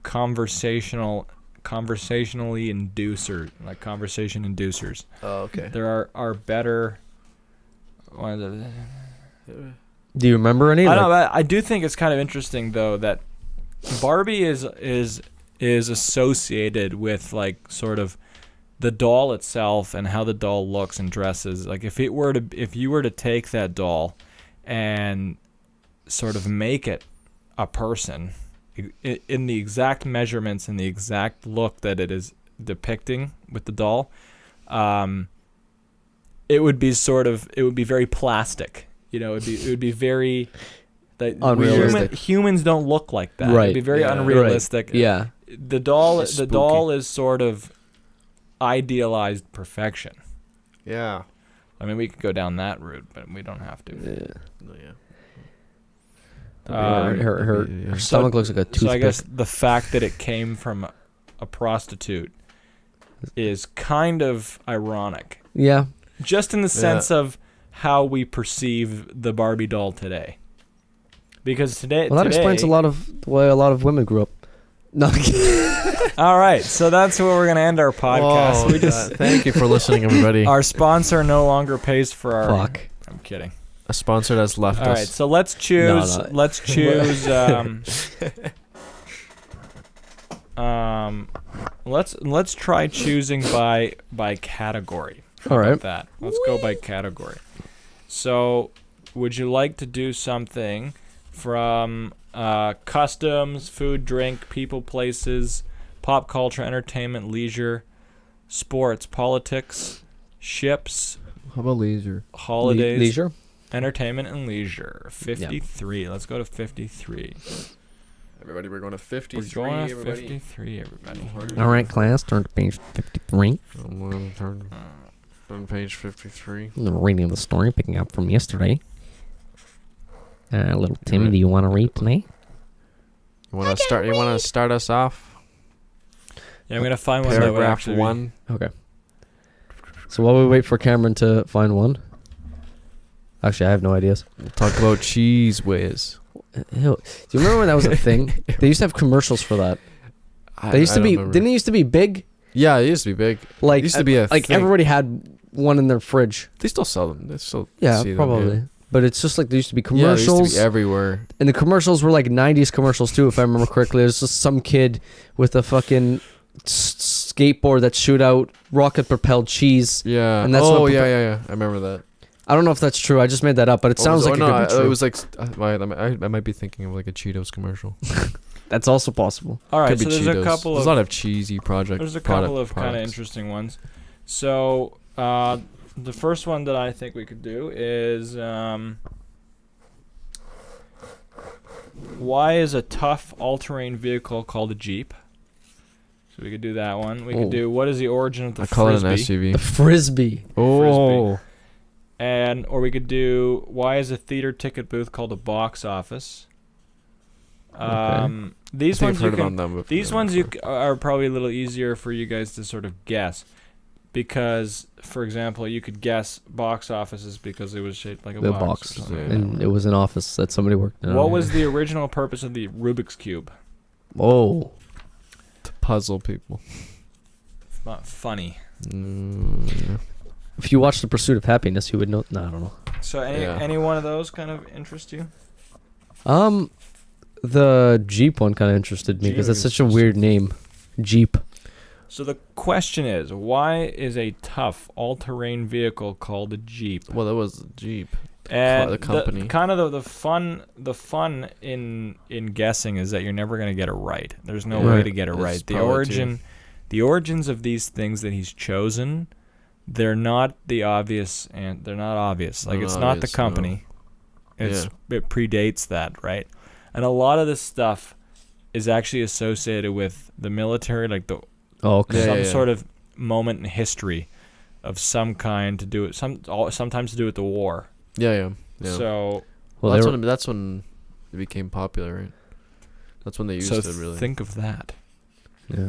Speaker 1: conversation inducers.
Speaker 2: Oh, okay.
Speaker 1: There are better.
Speaker 3: Do you remember any?
Speaker 1: I don't know. I do think it's kind of interesting though that Barbie is associated with like sort of the doll itself and how the doll looks and dresses. Like if you were to take that doll and sort of make it a person in the exact measurements and the exact look that it is depicting with the doll, it would be very plastic. You know, it would be very
Speaker 3: unrealistic.
Speaker 1: Humans don't look like that.
Speaker 3: Right.
Speaker 1: It'd be very unrealistic.
Speaker 3: Right. Yeah.
Speaker 1: The doll
Speaker 2: Spooky.
Speaker 1: is sort of idealized perfection.
Speaker 2: Yeah.
Speaker 1: I mean, we could go down that route, but we don't have to.
Speaker 3: Yeah.
Speaker 2: Oh, yeah.
Speaker 3: Her stomach looks like a toothpick.
Speaker 1: So I guess the fact that it came from a prostitute is kind of ironic.
Speaker 3: Yeah.
Speaker 1: Just in the sense of how we perceive the Barbie doll today. Because today...
Speaker 3: Well, that explains a lot of the way a lot of women grew up. No, I'm kidding.
Speaker 1: All right, so that's where we're going to end our podcast.
Speaker 2: Oh, thank you for listening, everybody.
Speaker 1: Our sponsor no longer pays for our...
Speaker 3: Fuck.
Speaker 1: I'm kidding.
Speaker 2: A sponsor that's left
Speaker 1: All
Speaker 2: us.
Speaker 1: right, so let's choose...
Speaker 3: No.
Speaker 1: Let's choose... let's try choosing by category.
Speaker 3: All right.
Speaker 1: That. Let's go by category. So, would you like to do something from customs, food, drink, people, places, pop culture, entertainment, leisure, sports, politics, ships,
Speaker 2: How about leisure?
Speaker 1: holidays,
Speaker 3: Leisure?
Speaker 1: entertainment, and leisure? 53. Let's go to 53.
Speaker 2: Everybody, we're going to 53.
Speaker 1: We're going to
Speaker 2: everybody.
Speaker 1: 53, everybody.
Speaker 3: All right, class, turn to page 53.
Speaker 2: On page 53.
Speaker 3: The reading of the story, picking up from yesterday. Little Timmy, do you want to read today?
Speaker 2: You want to start us off?
Speaker 1: Yeah, I'm going to find one that would
Speaker 2: Paragraph
Speaker 1: actually...
Speaker 2: 1.
Speaker 3: Okay. So while we wait for Cameron to find one. Actually, I have no ideas.
Speaker 2: We'll talk about cheese whiz.
Speaker 3: Ew. Do you remember when that was a thing? They used to have commercials for that. They used to be. Didn't it used to be big?
Speaker 2: Yeah, it used to be big.
Speaker 3: Like
Speaker 2: it used to be a
Speaker 3: like
Speaker 2: thing.
Speaker 3: everybody had one in their fridge.
Speaker 2: They still sell them. They still
Speaker 3: Yeah,
Speaker 2: see them,
Speaker 3: probably.
Speaker 2: yeah.
Speaker 3: But it's just like there used to be
Speaker 2: Yeah, they
Speaker 3: commercials.
Speaker 2: used to be everywhere.
Speaker 3: And the commercials were like 90s commercials too, if I remember correctly. There's just some kid with a fucking skateboard that shoot out rocket propelled cheese.
Speaker 2: Yeah.
Speaker 3: And that's
Speaker 2: oh,
Speaker 3: what
Speaker 2: yeah. I remember that.
Speaker 3: I don't know if that's true. I just made that up, but it sounds like it could be true.
Speaker 2: It was like I might be thinking of like a Cheetos commercial.
Speaker 3: That's also possible.
Speaker 1: All right,
Speaker 2: Could
Speaker 1: so
Speaker 2: be
Speaker 1: there's
Speaker 2: Cheetos.
Speaker 1: a couple
Speaker 2: There's
Speaker 1: of...
Speaker 2: a lot of cheesy projects.
Speaker 1: There's a couple of kind of interesting ones. So the first one that I think we could do is why is a tough all-terrain vehicle called a Jeep? So we could do that one. We could do what is the origin of the
Speaker 2: I call it an
Speaker 1: Frisbee?
Speaker 3: The
Speaker 2: SUV.
Speaker 3: Frisbee.
Speaker 2: Oh.
Speaker 1: Or we could do why is a theater ticket booth called a box office? These ones are probably a little easier for you guys to sort of guess, because, for example, you could guess box offices because it was shaped like a box.
Speaker 3: And it was an office that somebody worked in.
Speaker 1: What was the original purpose of the Rubik's Cube?
Speaker 3: Oh.
Speaker 2: To puzzle people.
Speaker 1: Not funny.
Speaker 3: If you watch The Pursuit of Happiness, you would know. No, I don't know.
Speaker 1: So any one of those kind of interest you?
Speaker 3: The Jeep one kind of interested me because that's such a weird name. Jeep.
Speaker 1: So the question is, why is a tough all-terrain vehicle called a Jeep?
Speaker 2: Well, that was a Jeep.
Speaker 1: And
Speaker 2: the company.
Speaker 1: the fun in guessing is that you're never going to get it right. There's no
Speaker 2: Yeah.
Speaker 1: way to get it
Speaker 2: It's
Speaker 1: right.
Speaker 2: probably
Speaker 1: The origins of these things that he's chosen, they're not the obvious, and they're not obvious. Like,
Speaker 2: Not
Speaker 1: it's not the
Speaker 2: obvious,
Speaker 1: company.
Speaker 2: no.
Speaker 1: It predates that, right? And a lot of this stuff is actually associated with the military, like
Speaker 3: Oh, okay.
Speaker 2: Yeah,
Speaker 1: some
Speaker 2: yeah.
Speaker 1: sort of moment in history of some kind to do it. Sometimes to do with the war.
Speaker 2: Yeah.
Speaker 1: So
Speaker 3: Well,
Speaker 2: that's when it became popular, right? That's when they used it, really.
Speaker 1: think of that.
Speaker 3: yeah.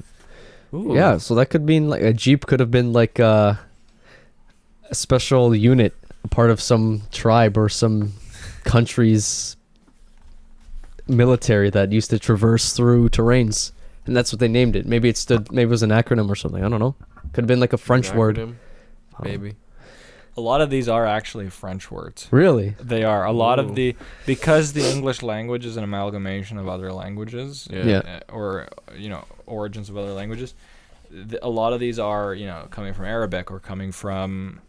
Speaker 2: Ooh.
Speaker 3: Yeah, so that could mean like a Jeep could have been like a special unit, a part of some tribe or some country's military that used to traverse through terrains, and that's what they named it. Maybe it was an acronym or something. I don't know. Could have been like a French word.
Speaker 2: Acronym, maybe.
Speaker 1: A lot of these are actually French words.
Speaker 3: Really?
Speaker 1: They are. A lot
Speaker 2: Ooh.
Speaker 1: of because the English language is an amalgamation of other languages,
Speaker 3: Yeah.
Speaker 1: or origins of other languages. A lot of these are coming from Arabic or coming from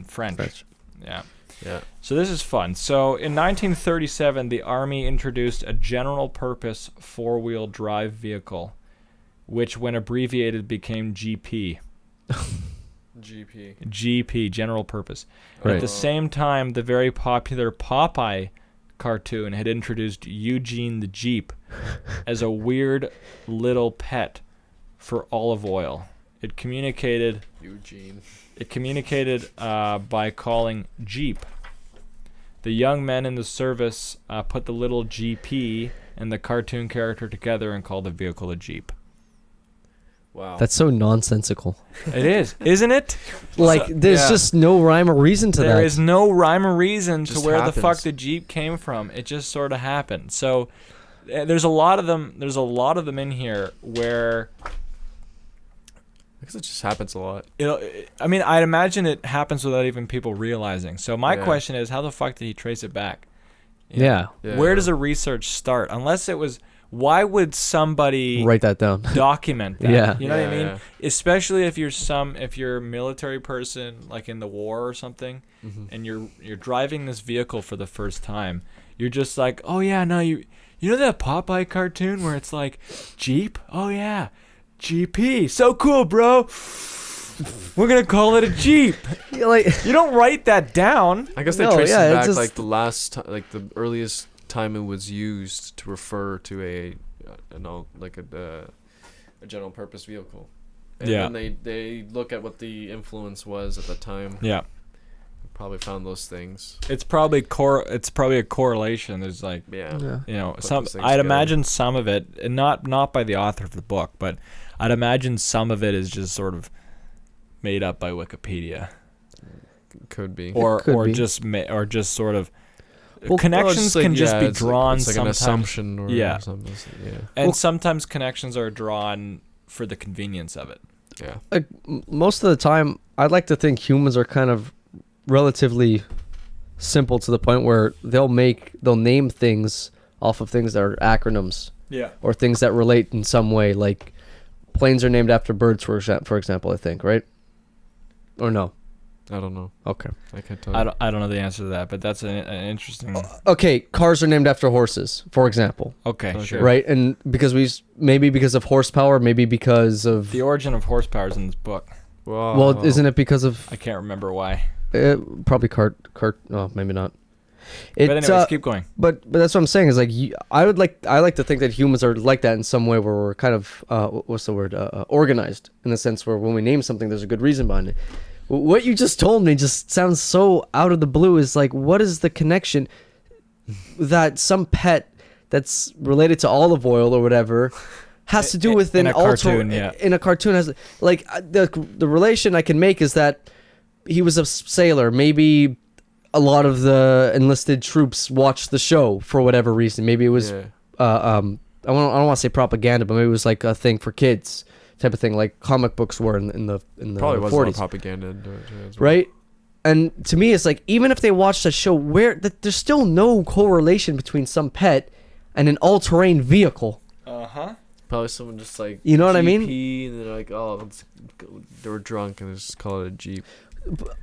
Speaker 1: French. Yeah.
Speaker 2: Yeah.
Speaker 1: So this is fun. So in 1937, the Army introduced a general-purpose four-wheel drive vehicle, which, when abbreviated, became GP. GP, general purpose.
Speaker 3: Right.
Speaker 1: At the same time, the very popular Popeye cartoon had introduced Eugene the Jeep as a weird little pet for olive oil. It communicated by calling Jeep. The young men in the service put the little GP and the cartoon character together and called the vehicle a Jeep.
Speaker 2: Wow.
Speaker 3: That's so nonsensical.
Speaker 1: It is, isn't it?
Speaker 3: Like, there's just no rhyme or reason to that.
Speaker 1: There is no rhyme or reason to
Speaker 2: Just
Speaker 1: where the
Speaker 2: happens.
Speaker 1: fuck the Jeep came from. It just sort of happened. So there's a lot of them. There's a lot of them in here where
Speaker 2: Because it just happens a lot.
Speaker 1: I'd imagine it happens without even people realizing. So my
Speaker 2: Yeah.
Speaker 1: question is, how the fuck did he trace it back?
Speaker 3: Yeah.
Speaker 1: Where does the research start? Unless it was, why would somebody
Speaker 3: Write that down.
Speaker 1: document that?
Speaker 3: Yeah.
Speaker 1: You know what I mean?
Speaker 2: Yeah.
Speaker 1: Especially if you're a military person, like in the war or something, and you're driving this vehicle for the first time. You're just like, oh yeah, no, you know that Popeye cartoon where it's like Jeep? Oh yeah, GP, so cool, bro. We're gonna call it a Jeep.
Speaker 3: Like,
Speaker 1: You don't write that down.
Speaker 2: I guess they
Speaker 3: No,
Speaker 2: traced
Speaker 3: yeah,
Speaker 2: it
Speaker 3: it's
Speaker 2: back
Speaker 3: just-
Speaker 2: like the last time, like the earliest time it was used to refer to a general purpose vehicle. And
Speaker 1: Yeah.
Speaker 2: then they look at what the influence was at the time.
Speaker 1: Yeah,
Speaker 2: Probably found those things.
Speaker 1: it's probably a correlation. There's like,
Speaker 2: Yeah.
Speaker 3: yeah.
Speaker 2: Put
Speaker 1: some.
Speaker 2: those things
Speaker 1: I'd
Speaker 2: together.
Speaker 1: imagine some of it, and not by the author of the book, but I'd imagine some of it is just sort of made up by Wikipedia,
Speaker 2: Could be.
Speaker 1: or
Speaker 3: could be.
Speaker 1: just sort of
Speaker 3: Well,
Speaker 1: connections can just be drawn
Speaker 2: It's like an
Speaker 1: sometimes,
Speaker 2: assumption or
Speaker 1: Yeah.
Speaker 2: something. Yeah.
Speaker 1: and
Speaker 3: Well-
Speaker 1: sometimes connections are drawn for the convenience of it.
Speaker 2: Yeah.
Speaker 3: Like, most of the time, I'd like to think humans are kind of relatively simple to the point where they'll name things off of things that are acronyms
Speaker 1: Yeah.
Speaker 3: or things that relate in some way. Like, planes are named after birds, for example, I think, right? Or no?
Speaker 2: I don't know.
Speaker 3: Okay.
Speaker 2: I can't tell you.
Speaker 1: I don't know the answer to that, but that's an interesting.
Speaker 3: Okay, cars are named after horses, for example,
Speaker 1: Okay,
Speaker 2: Okay.
Speaker 1: sure.
Speaker 3: right? And maybe because of horsepower, maybe because of
Speaker 1: The origin of horsepower is in this book.
Speaker 2: Wow.
Speaker 3: well, isn't it because of
Speaker 1: I can't remember why.
Speaker 3: probably cart? No, maybe not.
Speaker 1: But anyways, keep going.
Speaker 3: But that's what I'm saying is like I like to think that humans are like that in some way where we're kind of what's the word organized in the sense where when we name something there's a good reason behind it. What you just told me just sounds so out of the blue. Is like, what is the connection that some pet that's related to olive oil or whatever has to do with
Speaker 1: In
Speaker 3: an
Speaker 1: a cartoon, yeah.
Speaker 3: in a cartoon has like the relation I can make is that he was a sailor. Maybe a lot of the enlisted troops watched the show for whatever reason. Maybe it was
Speaker 2: Yeah.
Speaker 3: I don't want to say propaganda, but maybe it was like a thing for kids type of thing, like comic books were in the
Speaker 2: Probably was a lot
Speaker 3: 40s,
Speaker 2: of propaganda into it as well.
Speaker 3: right? And to me, it's like even if they watched that show, there's still no correlation between some pet and an all-terrain vehicle.
Speaker 1: Uh huh.
Speaker 2: Probably someone just like,
Speaker 3: You know what I mean?
Speaker 2: GP, and they're like, oh, they were drunk and they just call it a Jeep.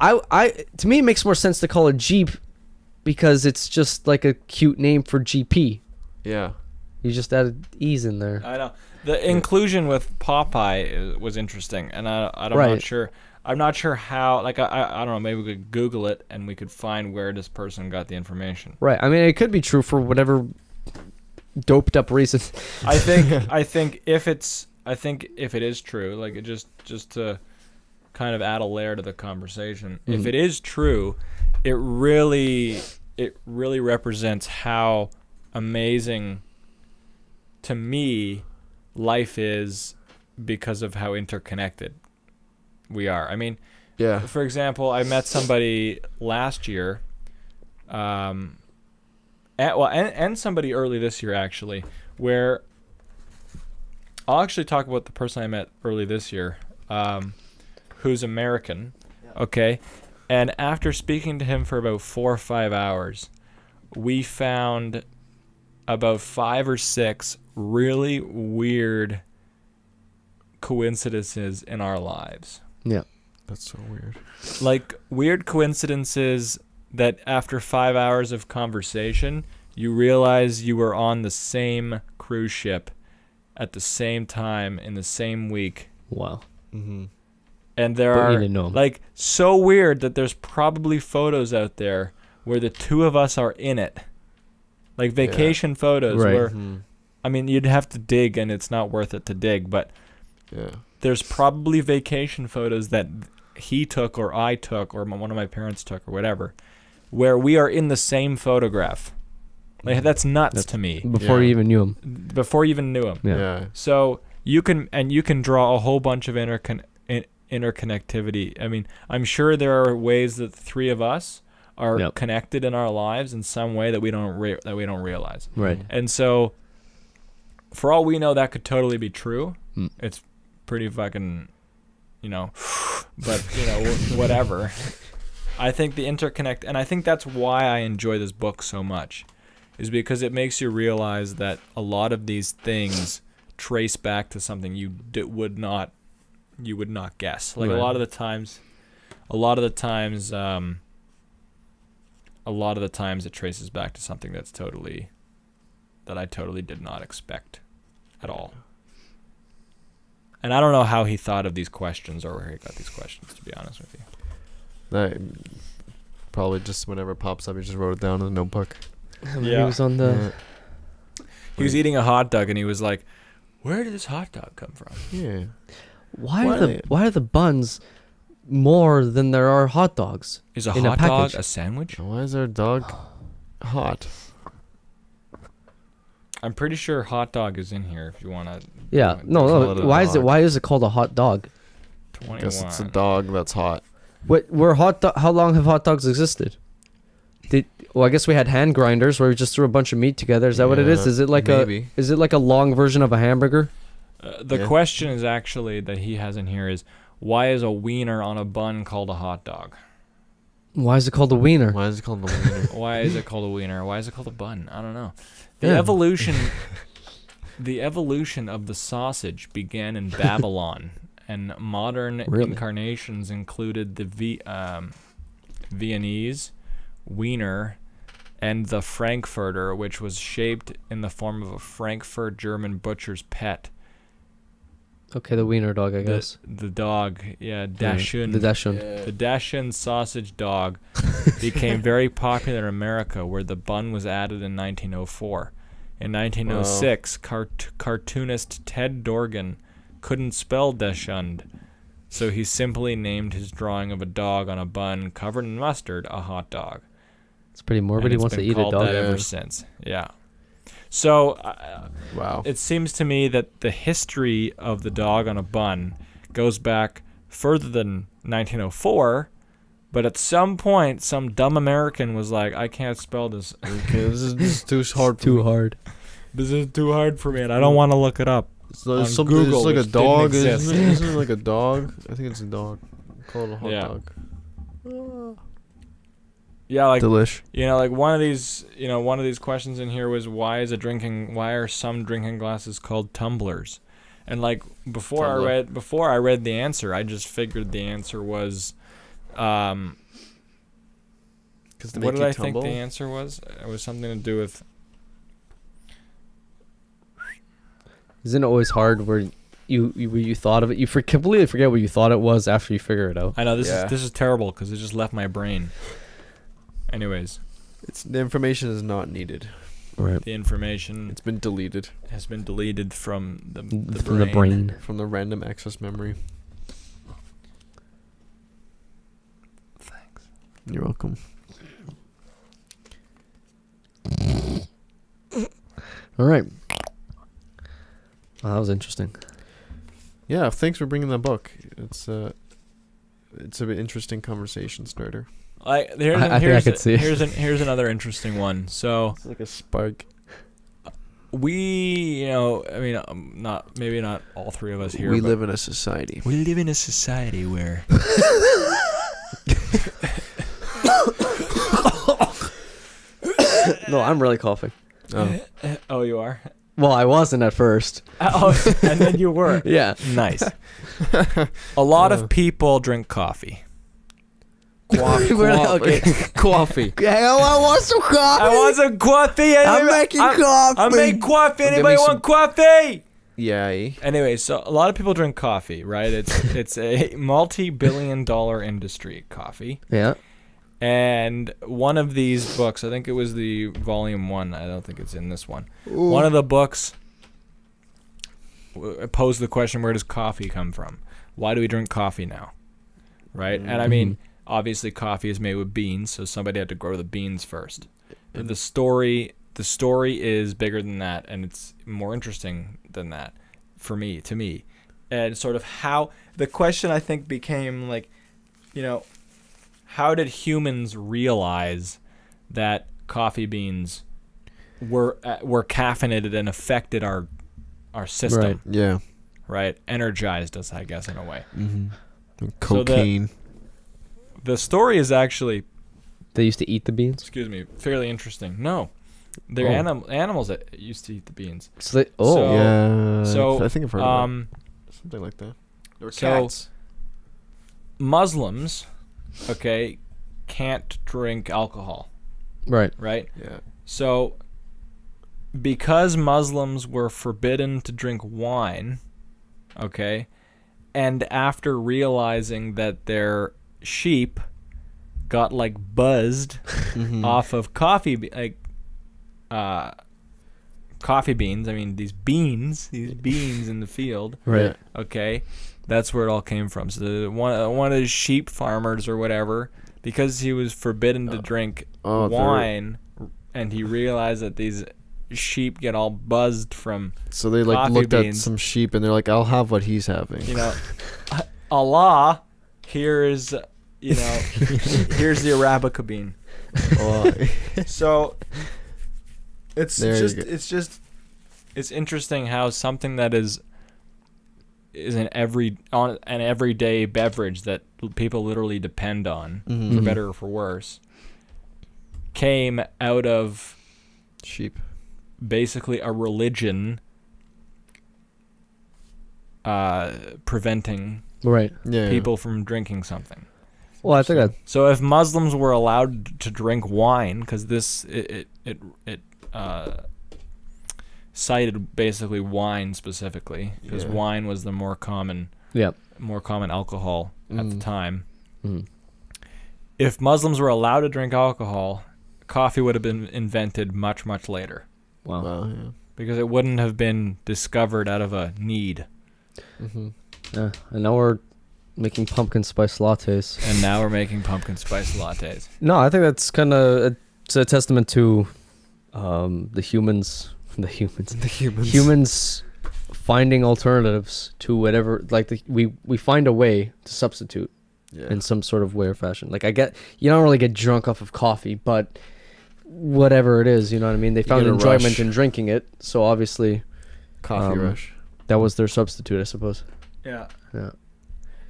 Speaker 3: To me, it makes more sense to call it Jeep because it's just like a cute name for GP.
Speaker 2: Yeah.
Speaker 3: You just added E's in there.
Speaker 1: I know. The inclusion with Popeye was interesting, and I'm
Speaker 3: Right.
Speaker 1: not sure. I'm not sure how. Like I don't know. Maybe we could Google it and we could find where this person got the information.
Speaker 3: Right. I mean, it could be true for whatever doped up reason.
Speaker 1: I think if it is true, like it just to kind of add a layer to the conversation. If it is true, it really represents how amazing to me life is because of how interconnected we are. I mean,
Speaker 2: Yeah.
Speaker 1: for example, I met somebody last year, and somebody early this year actually, where I'll actually talk about the person I met early this year, who's American, okay? And after speaking to him for about 4 or 5 hours, we found about 5 or 6 really weird coincidences in our lives.
Speaker 3: Yeah.
Speaker 2: That's so weird.
Speaker 1: Like weird coincidences that after 5 hours of conversation, you realize you were on the same cruise ship at the same time in the same week.
Speaker 3: Wow.
Speaker 2: Mm-hmm.
Speaker 1: And there
Speaker 3: But you
Speaker 1: are
Speaker 3: didn't know 'em.
Speaker 1: like so weird that there's probably photos out there where the two of us are in it. Like vacation photos
Speaker 3: Right.
Speaker 1: where
Speaker 2: Mm-hmm.
Speaker 1: I mean, you'd have to dig, and it's not worth it to dig, but
Speaker 2: Yeah.
Speaker 1: there's probably vacation photos that he took or I took or one of my parents took or whatever, where we are in the same photograph. Like, that's nuts to me.
Speaker 3: Before
Speaker 2: Yeah.
Speaker 3: you even knew him.
Speaker 1: Before you even knew him.
Speaker 3: Yeah.
Speaker 2: Yeah.
Speaker 1: So you can draw a whole bunch of interconnectivity. I mean, I'm sure there are ways that the three of us are
Speaker 3: Yep.
Speaker 1: connected in our lives in some way that we don't realize.
Speaker 3: Right.
Speaker 1: And so, for all we know, that could totally be true.
Speaker 3: Mm.
Speaker 1: It's pretty fucking, but whatever. I think the interconnect, and I think that's why I enjoy this book so much, is because it makes you realize that a lot of these things trace back to something you would not guess. Like
Speaker 2: Right.
Speaker 1: a lot of the times it traces back to something that I totally did not expect at all. And I don't know how he thought of these questions or where he got these questions, to be honest with you.
Speaker 2: That probably just whenever it pops up, he just wrote it down in a notebook.
Speaker 3: He was on the.
Speaker 1: He was eating a hot dog and he was like, "Where did this hot dog come from?"
Speaker 2: Yeah.
Speaker 3: Why are the buns more than there are hot dogs?
Speaker 1: Is a
Speaker 3: In a
Speaker 1: hot dog
Speaker 3: package.
Speaker 1: a sandwich?
Speaker 2: Why is our dog hot?
Speaker 1: I'm pretty sure hot dog is in here if you want to.
Speaker 3: Yeah.
Speaker 2: Call
Speaker 3: No.
Speaker 2: it a
Speaker 3: Why is it?
Speaker 2: dog.
Speaker 3: Why is it called a hot dog?
Speaker 2: I
Speaker 1: 21.
Speaker 2: guess it's a dog that's hot.
Speaker 3: How long have hot dogs existed? I guess we had hand grinders where we just threw a bunch of meat together. Is that what it is?
Speaker 2: Yeah,
Speaker 3: Is it like
Speaker 2: maybe.
Speaker 3: Is it like a long version of a hamburger?
Speaker 1: The
Speaker 2: Yeah.
Speaker 1: question is actually that he has in here is, why is a wiener on a bun called a hot dog?
Speaker 3: Why is it called a wiener?
Speaker 2: Why is it called the wiener?
Speaker 1: Why is it called a wiener? Why is it called a bun? I don't know. The
Speaker 3: Yeah.
Speaker 1: evolution of the sausage began in Babylon, and modern
Speaker 3: Really?
Speaker 1: incarnations included the Viennese, wiener, and the Frankfurter, which was shaped in the form of a Frankfurt German butcher's pet.
Speaker 3: Okay, the wiener dog, I guess.
Speaker 1: The dog, yeah, Dachshund.
Speaker 3: The Dachshund.
Speaker 1: The Dachshund sausage dog became very popular in America, where the bun was added in 1904. In 1906, cartoonist Ted Dorgan couldn't spell Dachshund, so he simply named his drawing of a dog on a bun covered in mustard a hot dog.
Speaker 3: It's pretty morbid.
Speaker 1: And
Speaker 3: He
Speaker 1: it's
Speaker 3: wants to
Speaker 1: been
Speaker 3: eat a
Speaker 1: called
Speaker 3: dog.
Speaker 1: that ever since. Yeah. So
Speaker 2: Wow.
Speaker 1: it seems to me that the history of the dog on a bun goes back further than 1904, but at some point, some dumb American was like, "I can't spell this.
Speaker 2: Okay, this is too hard.
Speaker 3: Too hard.
Speaker 1: This is too hard for me, and I don't want to look it up."
Speaker 2: So
Speaker 1: on
Speaker 2: it's something.
Speaker 1: Google,
Speaker 2: It's like a
Speaker 1: which didn't
Speaker 2: dog.
Speaker 1: exist.
Speaker 2: Isn't it like a dog? I think it's a dog. Call it a hot
Speaker 1: Yeah.
Speaker 2: dog.
Speaker 1: Yeah, like
Speaker 2: Delish.
Speaker 1: like one of these questions in here was why are some drinking glasses called tumblers? And like before I read the answer, I just figured the answer was what did I think the answer was? It was something to do with.
Speaker 3: Isn't it always hard where you thought of it? You completely forget what you thought it was after you figure it out.
Speaker 1: I know this is terrible because it just left my brain. Anyways,
Speaker 2: The information is not needed.
Speaker 3: Right.
Speaker 1: The information
Speaker 2: It's been deleted
Speaker 1: has been deleted from the
Speaker 3: brain.
Speaker 2: from the random access memory.
Speaker 1: Thanks.
Speaker 2: You're welcome.
Speaker 3: All right. Well, that was interesting.
Speaker 2: Yeah, thanks for bringing that book. It's an interesting conversation starter.
Speaker 1: Here's another interesting one. So
Speaker 2: It's like a spark.
Speaker 1: we, maybe not all three of us here.
Speaker 2: We
Speaker 1: but
Speaker 2: live in a society.
Speaker 1: We live in a society where
Speaker 3: No, I'm really coughing.
Speaker 2: Oh,
Speaker 1: oh, you are.
Speaker 3: Well, I wasn't at first.
Speaker 1: Oh, and then you were.
Speaker 3: Yeah.
Speaker 1: Nice. A lot of people drink coffee.
Speaker 2: coffee. Coffee.
Speaker 3: Hey, I want some coffee.
Speaker 1: I want some coffee.
Speaker 3: I'm making coffee.
Speaker 1: I make coffee.
Speaker 2: Give me
Speaker 1: Anybody want coffee?
Speaker 2: Yay.
Speaker 1: Anyway, so a lot of people drink coffee, right? It's a multi-billion-dollar industry, coffee.
Speaker 3: Yeah.
Speaker 1: And one of these books, I think it was the volume 1. I don't think it's in this one. Ooh. One of the books posed the question, where does coffee come from? Why do we drink coffee now? Right? And I mean, obviously coffee is made with beans, so somebody had to grow the beans first. But the story is bigger than that, and it's more interesting than that to me. And sort of how the question, I think, became like, how did humans realize that coffee beans were caffeinated and affected our system?
Speaker 2: Right. Yeah.
Speaker 1: Right. Energized us, I guess, in a way.
Speaker 2: Mm-hmm. Cocaine.
Speaker 1: So the story is actually,
Speaker 3: they used to eat the beans.
Speaker 1: excuse me, fairly interesting. No, they're animals that used to eat the beans.
Speaker 3: So
Speaker 2: yeah.
Speaker 1: So
Speaker 2: I think I've heard of it. Something like that. Or cats.
Speaker 1: Muslims, okay, can't drink alcohol.
Speaker 3: Right.
Speaker 1: Right?
Speaker 2: Yeah.
Speaker 1: So because Muslims were forbidden to drink wine, okay, and after realizing that their sheep got like buzzed off of coffee beans, I mean these beans in the field,
Speaker 3: right?
Speaker 1: Okay, that's where it all came from. So one of the sheep farmers or whatever, because he was forbidden to drink wine, and he realized that these sheep get all buzzed from
Speaker 2: so they like looked
Speaker 1: beans.
Speaker 2: at some sheep and they're like, I'll have what he's having.
Speaker 1: Allah, here's here's the Arabica bean. So it's interesting how something that is an everyday beverage that people literally depend on, for better or for worse, came out of
Speaker 2: sheep.
Speaker 1: Basically a religion preventing people from drinking something.
Speaker 3: Well, I think
Speaker 1: so if Muslims were allowed to drink wine, because it cited basically wine specifically, because wine was the more common alcohol at the time. If Muslims were allowed to drink alcohol, coffee would have been invented much, much later.
Speaker 3: Wow.
Speaker 2: Yeah.
Speaker 1: Because it wouldn't have been discovered out of a need.
Speaker 3: Yeah, and now we're making pumpkin spice lattes. No, I think that's kind of it's a testament to the humans finding alternatives to whatever. Like we find a way to substitute in some sort of way or fashion. Like you don't really get drunk off of coffee, but whatever it is, you know what I mean? They found enjoyment in drinking it, so obviously
Speaker 2: coffee rush.
Speaker 3: That was their substitute, I suppose.
Speaker 1: Yeah.
Speaker 3: Yeah.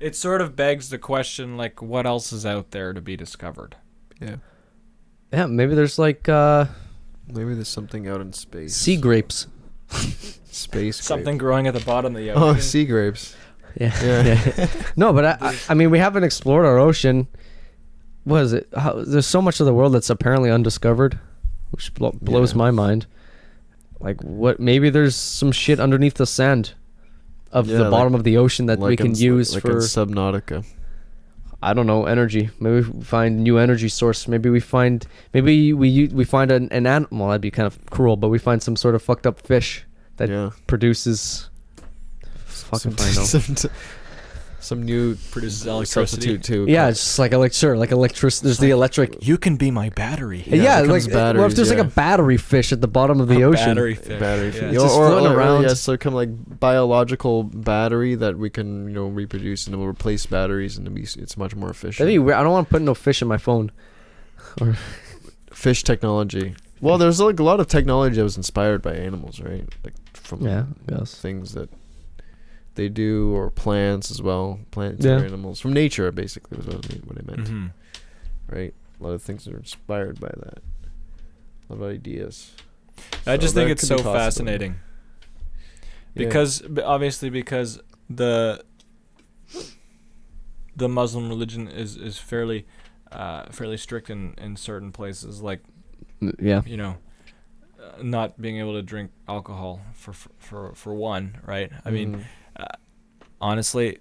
Speaker 1: It sort of begs the question, like, what else is out there to be discovered?
Speaker 2: Yeah.
Speaker 3: Yeah, maybe there's like
Speaker 2: Maybe there's something out in space.
Speaker 3: sea grapes.
Speaker 2: Space.
Speaker 1: Something growing at the bottom of the
Speaker 2: Oh,
Speaker 1: ocean.
Speaker 2: sea grapes.
Speaker 3: Yeah.
Speaker 2: Yeah.
Speaker 3: No, but I mean, we haven't explored our ocean. What is it? There's so much of the world that's apparently undiscovered, which blows my mind. Like, what? Maybe there's some shit underneath the sand of the bottom of the ocean that we can use
Speaker 2: like
Speaker 3: for
Speaker 2: in Subnautica.
Speaker 3: I don't know, energy. Maybe we find new energy source. Maybe we find we find an animal. Well, that'd be kind of cruel, but we find some sort of fucked up fish that produces. Fucking
Speaker 2: some new
Speaker 1: produces electricity
Speaker 2: too.
Speaker 3: Yeah, it's just like electricity. There's the electric.
Speaker 1: You can be my battery.
Speaker 3: Yeah, like well, if there's like a battery fish at the bottom of the ocean.
Speaker 1: Battery fish.
Speaker 2: Yeah.
Speaker 3: Just floating around.
Speaker 2: Yeah, so kind of like biological battery that we can reproduce and it will replace batteries and it's much more efficient.
Speaker 3: That'd be weird. I don't want to put no fish in my phone. Or
Speaker 2: fish technology. Well, there's like a lot of technology that was inspired by animals, right? Like from things that they do, or plants as well. Plants or animals from nature, basically, was what I meant.
Speaker 1: Mm-hmm.
Speaker 2: Right? A lot of things are inspired by that. A lot of ideas.
Speaker 1: I just think it's so fascinating. Because obviously, because the Muslim religion is fairly strict in certain places, like not being able to drink alcohol for one, right? I mean, honestly,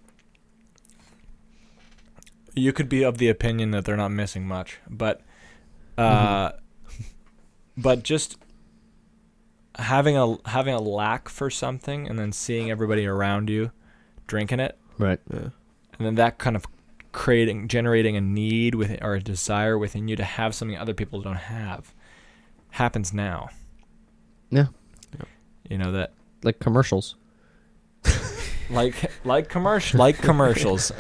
Speaker 1: you could be of the opinion that they're not missing much, but but just having a lack for something and then seeing everybody around you drinking it,
Speaker 3: right?
Speaker 2: Yeah.
Speaker 1: And then that kind of generating a need or a desire within you to have something other people don't have happens now.
Speaker 3: Yeah.
Speaker 1: You know that,
Speaker 3: like commercials.
Speaker 1: like commercials.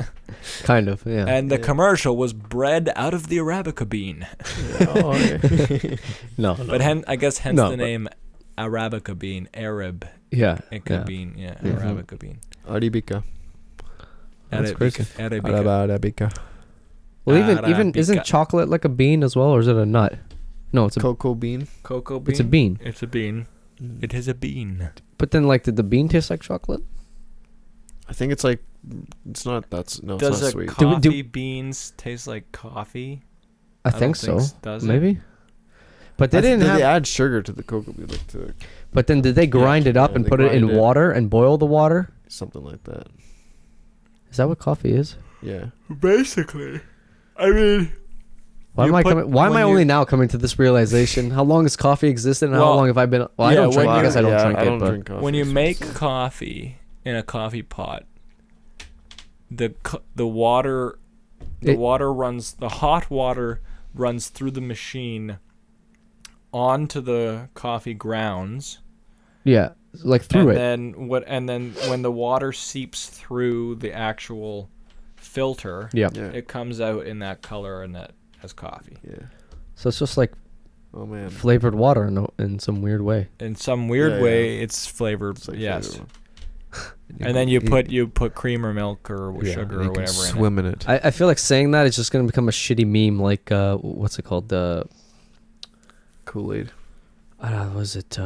Speaker 3: Kind of, yeah.
Speaker 1: And the commercial was bred out of the Arabica bean.
Speaker 3: No.
Speaker 1: But I guess the name Arabica bean, Arab.
Speaker 3: Yeah.
Speaker 1: Bean, Arabica bean.
Speaker 2: Arabica.
Speaker 3: That's crazy.
Speaker 2: Arabica.
Speaker 3: Well, even isn't chocolate like a bean as well, or is it a nut? No, it's a
Speaker 2: cocoa bean.
Speaker 1: Cocoa bean.
Speaker 3: It's a bean.
Speaker 1: It's a bean. It is a bean.
Speaker 3: But then, like, did the bean taste like chocolate?
Speaker 2: I think it's like it's not. It's not sweet.
Speaker 1: Does coffee beans taste like coffee?
Speaker 3: I think so.
Speaker 1: Does
Speaker 3: maybe?
Speaker 1: It?
Speaker 3: But they didn't have.
Speaker 2: They add sugar to the cocoa bean,
Speaker 3: But then did they grind it up and put it in water and boil the water?
Speaker 2: Something like that.
Speaker 3: Is that what coffee is?
Speaker 2: Yeah.
Speaker 1: Basically, I mean.
Speaker 3: Why am I only now coming to this realization? How long has coffee existed and how long have I been... Well, I don't drink. I guess I don't drink it.
Speaker 2: Drink coffee.
Speaker 1: When you make coffee in a coffee pot, the water runs... The hot water runs through the machine onto the coffee grounds.
Speaker 3: Yeah, like through it.
Speaker 1: And then when the water seeps through the actual filter, it comes out in that color and that... as coffee.
Speaker 2: Yeah.
Speaker 3: So it's just like flavored water in some weird way.
Speaker 1: In some weird way, it's flavored. It's like yes. And then you put cream or milk or sugar or whatever
Speaker 2: swim in it.
Speaker 3: I feel like saying that is just going to become a shitty meme. Like what's it called?
Speaker 2: Kool-Aid.
Speaker 3: Was it?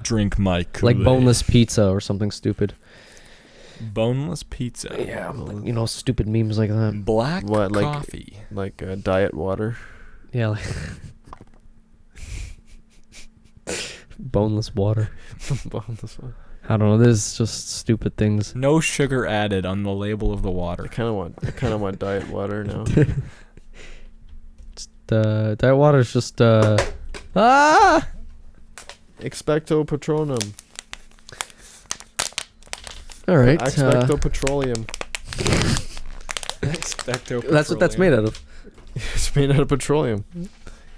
Speaker 1: Drink my Kool-Aid.
Speaker 3: Like boneless pizza or something stupid.
Speaker 1: Boneless pizza.
Speaker 3: Yeah, like, stupid memes like that.
Speaker 1: Black coffee.
Speaker 2: Like diet water.
Speaker 3: Yeah, like boneless water.
Speaker 2: Boneless water.
Speaker 3: I don't know. There's just stupid things.
Speaker 1: No sugar added on the label of the water.
Speaker 2: I kind of want diet water now.
Speaker 3: Diet water is just
Speaker 2: Expecto Patronum.
Speaker 3: All right.
Speaker 2: Expecto Petroleum.
Speaker 1: Expecto Petroleum.
Speaker 3: That's what that's made out of.
Speaker 2: It's made out of petroleum.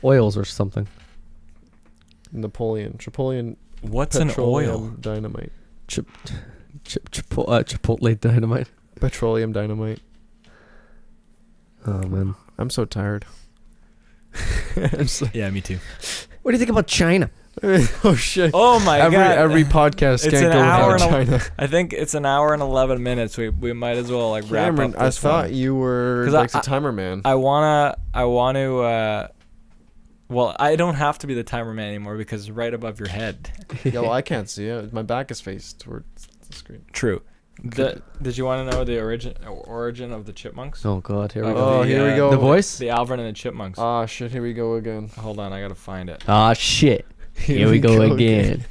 Speaker 3: Oils or something.
Speaker 2: Chipotle.
Speaker 1: What's an oil?
Speaker 2: Dynamite.
Speaker 3: Chipotle dynamite.
Speaker 2: Petroleum dynamite.
Speaker 3: Oh man,
Speaker 2: I'm so tired.
Speaker 1: Yeah, me too.
Speaker 3: What do you think about China?
Speaker 2: Oh shit!
Speaker 1: Oh my god!
Speaker 2: Every podcast
Speaker 1: it's
Speaker 2: can't go without China.
Speaker 1: I think it's an hour and 11 minutes. We might as well wrap up.
Speaker 2: I thought you were like the timer man.
Speaker 1: I wanna. Well, I don't have to be the timer man anymore because it's right above your head.
Speaker 2: Yo, I can't see it. My back is faced towards the screen.
Speaker 1: True. Did you want to know the origin of the chipmunks?
Speaker 3: Oh God, here we
Speaker 1: Of
Speaker 3: go.
Speaker 2: Oh, here we go.
Speaker 3: The voice?
Speaker 1: The Alvin and the Chipmunks.
Speaker 2: Ah, shit, here we go again.
Speaker 1: Hold on, I gotta find it.
Speaker 3: Ah shit. Here we go again.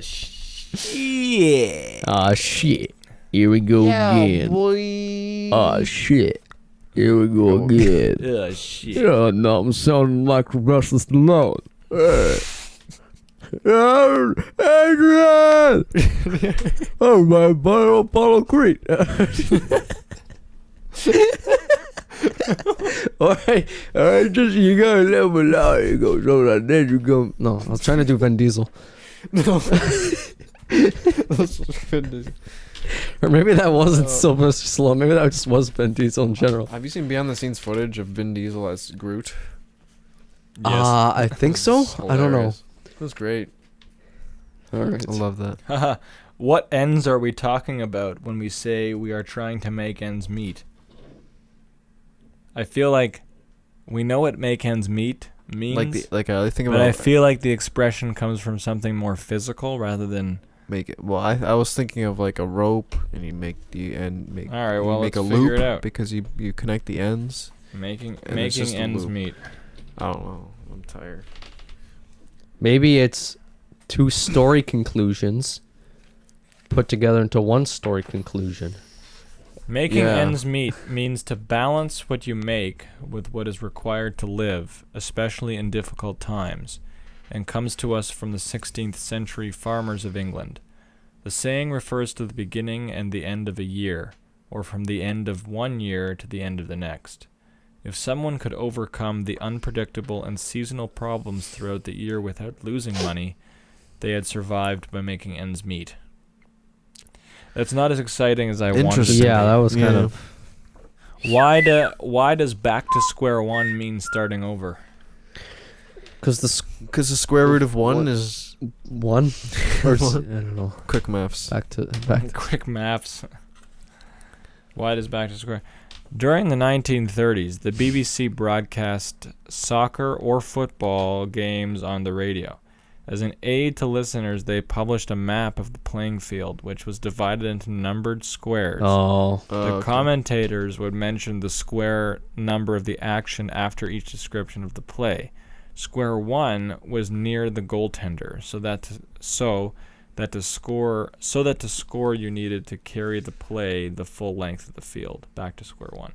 Speaker 1: Shit.
Speaker 3: Ah shit. Here we go again.
Speaker 2: boy.
Speaker 3: Ah shit. Here we go again.
Speaker 1: Shit.
Speaker 3: Yeah, no, I'm sounding like Sylvester Stallone. Adrian! Oh, my buddy, Apollo Creed. Alright, just you go a little bit louder. You go, so like that you go. No, I was trying to do Vin Diesel.
Speaker 2: No. That's Vin Diesel.
Speaker 3: Or maybe that wasn't Sylvester Stallone. Maybe that just was Vin Diesel in general.
Speaker 2: Have you seen behind the scenes footage of Vin Diesel as Groot?
Speaker 1: Yes.
Speaker 3: I think so.
Speaker 2: It's
Speaker 3: I don't know.
Speaker 2: hilarious. It was great.
Speaker 3: Alright.
Speaker 2: I love that.
Speaker 1: What ends are we talking about when we say we are trying to make ends meet? I feel like we know what make ends meet means,
Speaker 2: I think
Speaker 1: but
Speaker 2: about.
Speaker 1: I feel like the expression comes from something more physical rather than.
Speaker 2: Make it. Well, I was thinking of like a rope, and you make the end make.
Speaker 1: All right,
Speaker 2: you
Speaker 1: well,
Speaker 2: make
Speaker 1: let's
Speaker 2: a
Speaker 1: figure
Speaker 2: loop
Speaker 1: it out.
Speaker 2: because you connect the ends.
Speaker 1: Making
Speaker 2: And it's just a
Speaker 1: ends
Speaker 2: loop.
Speaker 1: meet.
Speaker 2: I don't know. I'm tired.
Speaker 3: Maybe it's two story conclusions put together into one story conclusion.
Speaker 1: Making
Speaker 2: Yeah.
Speaker 1: ends meet means to balance what you make with what is required to live, especially in difficult times, and comes to us from the 16th century farmers of England. The saying refers to the beginning and the end of a year, or from the end of one year to the end of the next. If someone could overcome the unpredictable and seasonal problems throughout the year without losing money, they had survived by making ends meet. That's not as exciting as I wanted it to
Speaker 2: Interesting.
Speaker 1: be.
Speaker 3: Yeah, that was kind
Speaker 2: Yeah.
Speaker 3: of.
Speaker 1: Why does back to square one mean starting over?
Speaker 3: Because
Speaker 2: Because the square root of one
Speaker 3: What?
Speaker 2: is
Speaker 3: one? Or
Speaker 2: One.
Speaker 3: I don't know.
Speaker 2: quick maths.
Speaker 3: Back to.
Speaker 1: Quick maths. Why does back to square? During the 1930s, the BBC broadcast soccer or football games on the radio. As an aid to listeners, they published a map of the playing field, which was divided into numbered squares.
Speaker 3: Oh.
Speaker 1: The
Speaker 2: Okay.
Speaker 1: commentators would mention the square number of the action after each description of the play. Square one was near the goaltender, so that to score you needed to carry the play the full length of the field. Back to square one.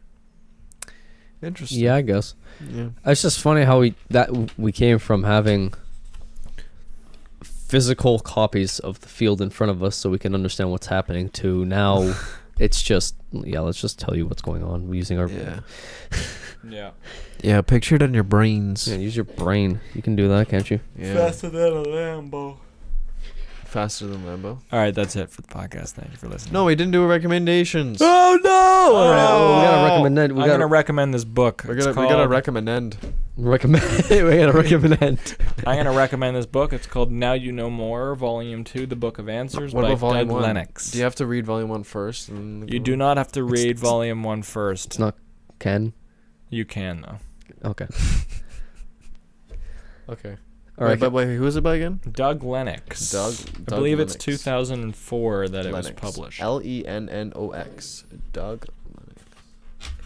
Speaker 2: Interesting.
Speaker 3: Yeah, I guess.
Speaker 2: Yeah.
Speaker 3: It's just funny how we came from having physical copies of the field in front of us so we can understand what's happening to now it's just let's just tell you what's going on using our
Speaker 2: Yeah.
Speaker 1: Yeah.
Speaker 2: Yeah. Picture it in your brains.
Speaker 3: Yeah, use your brain. You can do that, can't you?
Speaker 2: Yeah.
Speaker 1: than a Lambo.
Speaker 2: Faster than Lambo.
Speaker 1: All right, that's it for the podcast. Thank you for listening.
Speaker 2: No, we didn't do recommendations.
Speaker 3: Oh no! All right, well, we gotta
Speaker 2: Oh.
Speaker 3: recommend.
Speaker 1: I'm gonna recommend this book.
Speaker 2: We
Speaker 1: It's
Speaker 2: gotta
Speaker 1: called-
Speaker 2: recommend.
Speaker 3: recommend. We gotta recommend.
Speaker 1: I'm gonna recommend this book. It's called Now You Know More, Volume 2, The Book of Answers
Speaker 2: What
Speaker 1: by
Speaker 2: about Volume
Speaker 1: Doug
Speaker 2: 1?
Speaker 1: Lennox.
Speaker 2: Do you have to read Volume 1 first?
Speaker 1: You do not have to read Volume 1 first.
Speaker 3: It's not Ken.
Speaker 1: You can though.
Speaker 3: Okay.
Speaker 2: Okay.
Speaker 3: All right.
Speaker 2: But wait, who is it by again?
Speaker 1: Doug Lennox.
Speaker 2: Doug
Speaker 1: I believe it's
Speaker 2: Lennox.
Speaker 1: 2004 that it was
Speaker 2: Lennox.
Speaker 1: published.
Speaker 2: Lennox. Doug Lennox.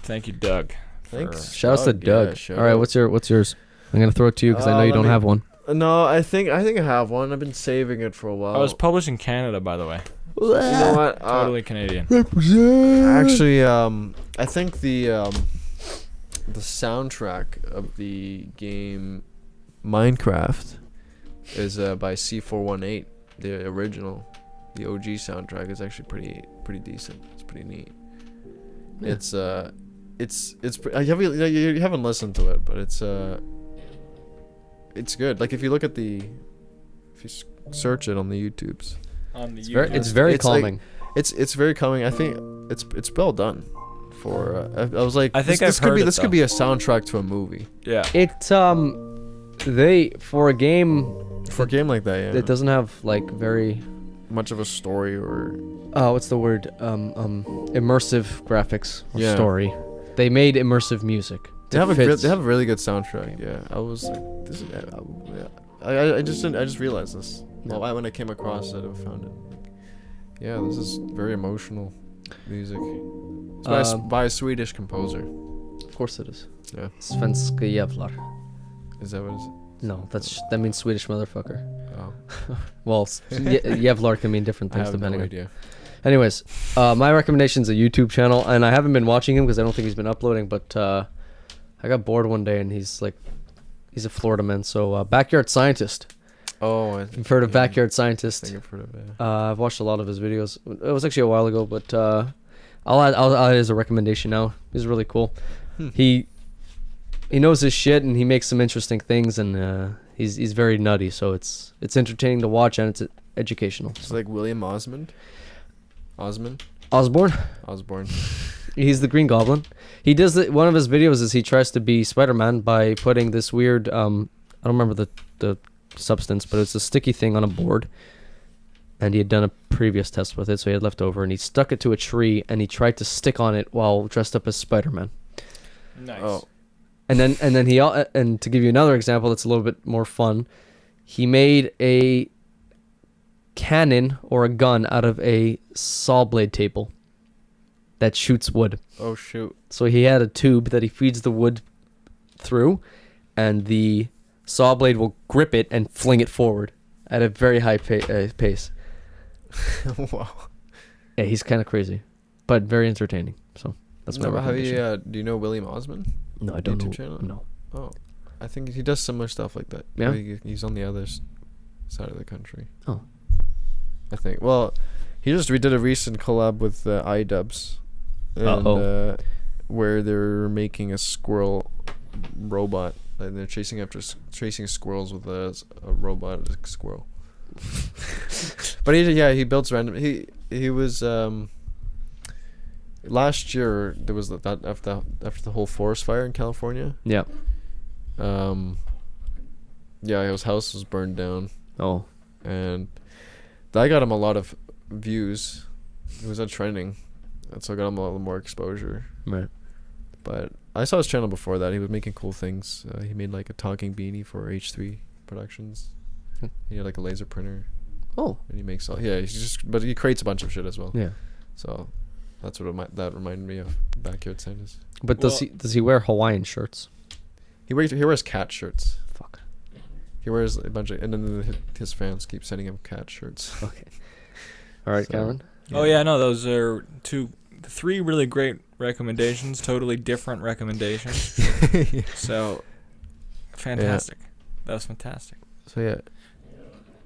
Speaker 1: Thank you, Doug.
Speaker 2: Thanks.
Speaker 3: Shouts to Doug.
Speaker 2: Yeah, shout
Speaker 3: All right.
Speaker 2: out.
Speaker 3: What's yours? I'm gonna throw it to you because I know you
Speaker 2: let
Speaker 3: don't
Speaker 2: me-
Speaker 3: have one.
Speaker 2: No, I think I have one. I've been saving it for a while.
Speaker 1: I was published in Canada, by the way.
Speaker 2: You know what?
Speaker 1: Totally Canadian.
Speaker 2: Actually, I think the soundtrack of the game Minecraft is by C418. The original, the OG soundtrack is actually pretty decent. It's pretty neat.
Speaker 3: Yeah.
Speaker 2: You haven't listened to it, but it's good. Like if you look at if you search it on the YouTubes,
Speaker 1: On the
Speaker 3: It's very
Speaker 2: It's like-
Speaker 3: calming.
Speaker 2: it's very calming. I think it's well done. For I was like,
Speaker 1: I think
Speaker 2: this
Speaker 1: I've heard it,
Speaker 2: this
Speaker 1: though.
Speaker 2: could be a soundtrack to a movie.
Speaker 1: yeah.
Speaker 3: They for a game
Speaker 2: For a game like that, yeah.
Speaker 3: that doesn't have like very
Speaker 2: much of a story or
Speaker 3: what's the word immersive graphics or
Speaker 2: Yeah.
Speaker 3: story. They made immersive music
Speaker 2: They have
Speaker 3: fits.
Speaker 2: they have a really good soundtrack. Yeah, I was like, this is. I just realized this. Well, when I came across it, I found it. Yeah, this is very emotional music. It's by a Swedish composer.
Speaker 3: Of course it is.
Speaker 2: Yeah.
Speaker 3: Svenska jävlar.
Speaker 2: Is that what it is?
Speaker 3: No, that means Swedish motherfucker.
Speaker 2: Oh.
Speaker 3: Well, jävlar can mean different
Speaker 2: I
Speaker 3: things
Speaker 2: have
Speaker 3: depending
Speaker 2: no
Speaker 3: on.
Speaker 2: idea.
Speaker 3: Anyways, my recommendation is a YouTube channel, and I haven't been watching him because I don't think he's been uploading. But I got bored one day, and he's a Florida man. So Backyard Scientist.
Speaker 2: Oh,
Speaker 3: You've heard of Backyard Scientist?
Speaker 2: I think I've heard of it.
Speaker 3: I've watched a lot of his videos. It was actually a while ago, but I'll add it as a recommendation now. He's really cool. He knows his shit, and he makes some interesting things, and he's very nutty. So it's entertaining to watch, and it's educational.
Speaker 2: It's like William Osborne.
Speaker 3: Osborne. He's the Green Goblin. He does one of his videos is he tries to be Spider-Man by putting this weird I don't remember the substance, but it's a sticky thing on a board, and he had done a previous test with it, so he had left over, and he stuck it to a tree, and he tried to stick on it while dressed up as Spider-Man.
Speaker 1: Nice.
Speaker 2: Oh.
Speaker 3: And then and to give you another example that's a little bit more fun, he made a cannon or a gun out of a saw blade table that shoots wood.
Speaker 2: Oh shoot.
Speaker 3: So he had a tube that he feeds the wood through, and the saw blade will grip it and fling it forward at a very high pace.
Speaker 2: Wow.
Speaker 3: Yeah, he's kind of crazy, but very entertaining. So that's my recommendation.
Speaker 2: Do you know William Osborne?
Speaker 3: No, I don't
Speaker 2: YouTube
Speaker 3: know.
Speaker 2: channel?
Speaker 3: No.
Speaker 2: Oh, I think he does similar stuff like that.
Speaker 3: Yeah?
Speaker 2: He's on the other side of the country.
Speaker 3: Oh.
Speaker 2: I think. Well, we did a recent collab with iDubbbz, and where they're making a squirrel robot, and they're chasing squirrels with a robotic squirrel. But he builds random. He was last year there was that after the whole forest fire in California.
Speaker 3: Yeah.
Speaker 2: His house was burned down.
Speaker 3: Oh.
Speaker 2: And that got him a lot of views. It was trending, and so it got him a lot more exposure.
Speaker 3: Right.
Speaker 2: But I saw his channel before that. He was making cool things. He made like a talking beanie for H3 Productions. He had like a laser printer.
Speaker 3: Oh.
Speaker 2: And he makes but he creates a bunch of shit as well.
Speaker 3: Yeah.
Speaker 2: So that's what that reminded me of Backyard Scientist.
Speaker 3: But does he wear Hawaiian shirts?
Speaker 2: He wears cat shirts.
Speaker 3: Fuck.
Speaker 2: He wears a bunch of, and then his fans keep sending him cat shirts.
Speaker 3: Okay. All right, Cameron.
Speaker 1: Oh yeah, no, those are three really great recommendations. Totally different recommendations. So fantastic. Yeah. That was fantastic.
Speaker 2: So yeah.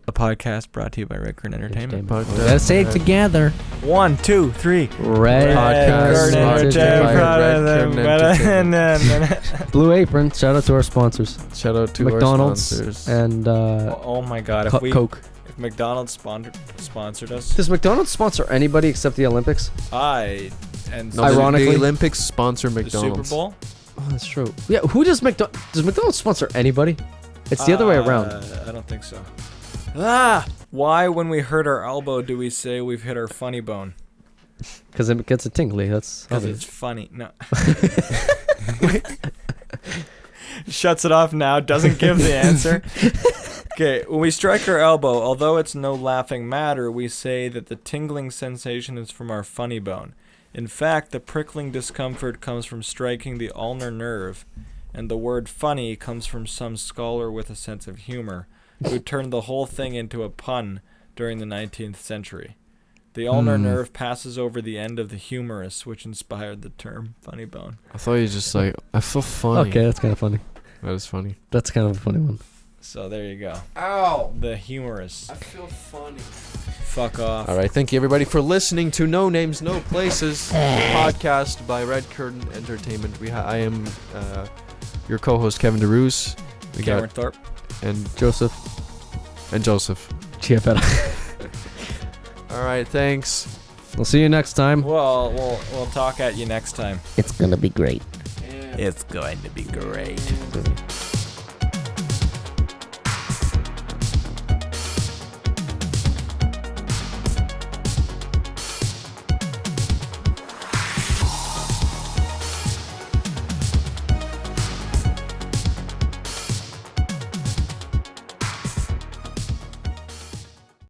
Speaker 1: A podcast brought to you by Red Curtain Entertainment.
Speaker 3: Let's say it together.
Speaker 1: 1, 2, 3.
Speaker 3: Red
Speaker 2: Podcast
Speaker 3: Entertainment. Blue Apron. Shout out to our sponsors.
Speaker 2: Shout out to
Speaker 3: McDonald's
Speaker 2: our sponsors.
Speaker 3: And
Speaker 1: oh my God!
Speaker 3: Coke.
Speaker 1: If McDonald's sponsored us,
Speaker 3: does McDonald's sponsor anybody except the Olympics?
Speaker 2: Ironically, the Olympics sponsor McDonald's.
Speaker 1: The Super Bowl.
Speaker 3: Oh, that's true. Yeah, who does McDonald's? Does McDonald's sponsor anybody? It's the other way around.
Speaker 1: I don't think so. Why, when we hurt our elbow, do we say we've hit our funny bone?
Speaker 3: Because it gets a tingly. That's
Speaker 1: because it's funny. No. Shuts it off now. Doesn't give the answer. Okay, when we strike our elbow, although it's no laughing matter, we say that the tingling sensation is from our funny bone. In fact, the prickling discomfort comes from striking the ulnar nerve, and the word funny comes from some scholar with a sense of humor, who turned the whole thing into a pun during the 19th century. The ulnar nerve passes over the end of the humerus, which inspired the term funny bone.
Speaker 2: I thought you just like, I feel funny.
Speaker 3: Okay, that's kind of funny.
Speaker 2: That is funny.
Speaker 3: That's kind of a funny one.
Speaker 1: So there you go.
Speaker 2: Ow!
Speaker 1: The humerus.
Speaker 2: I feel funny.
Speaker 1: Fuck off.
Speaker 2: All right, thank you everybody for listening to No Names, No Places, podcast by Red Curtain Entertainment. I am your co-host Kevin DeReus. We
Speaker 1: Cameron Thorpe.
Speaker 2: And
Speaker 3: Joseph.
Speaker 2: Chiappetta. All right, thanks.
Speaker 3: We'll see you next time.
Speaker 1: Well, we'll talk at you next time.
Speaker 3: It's gonna be great.
Speaker 1: Yeah. It's going to be great.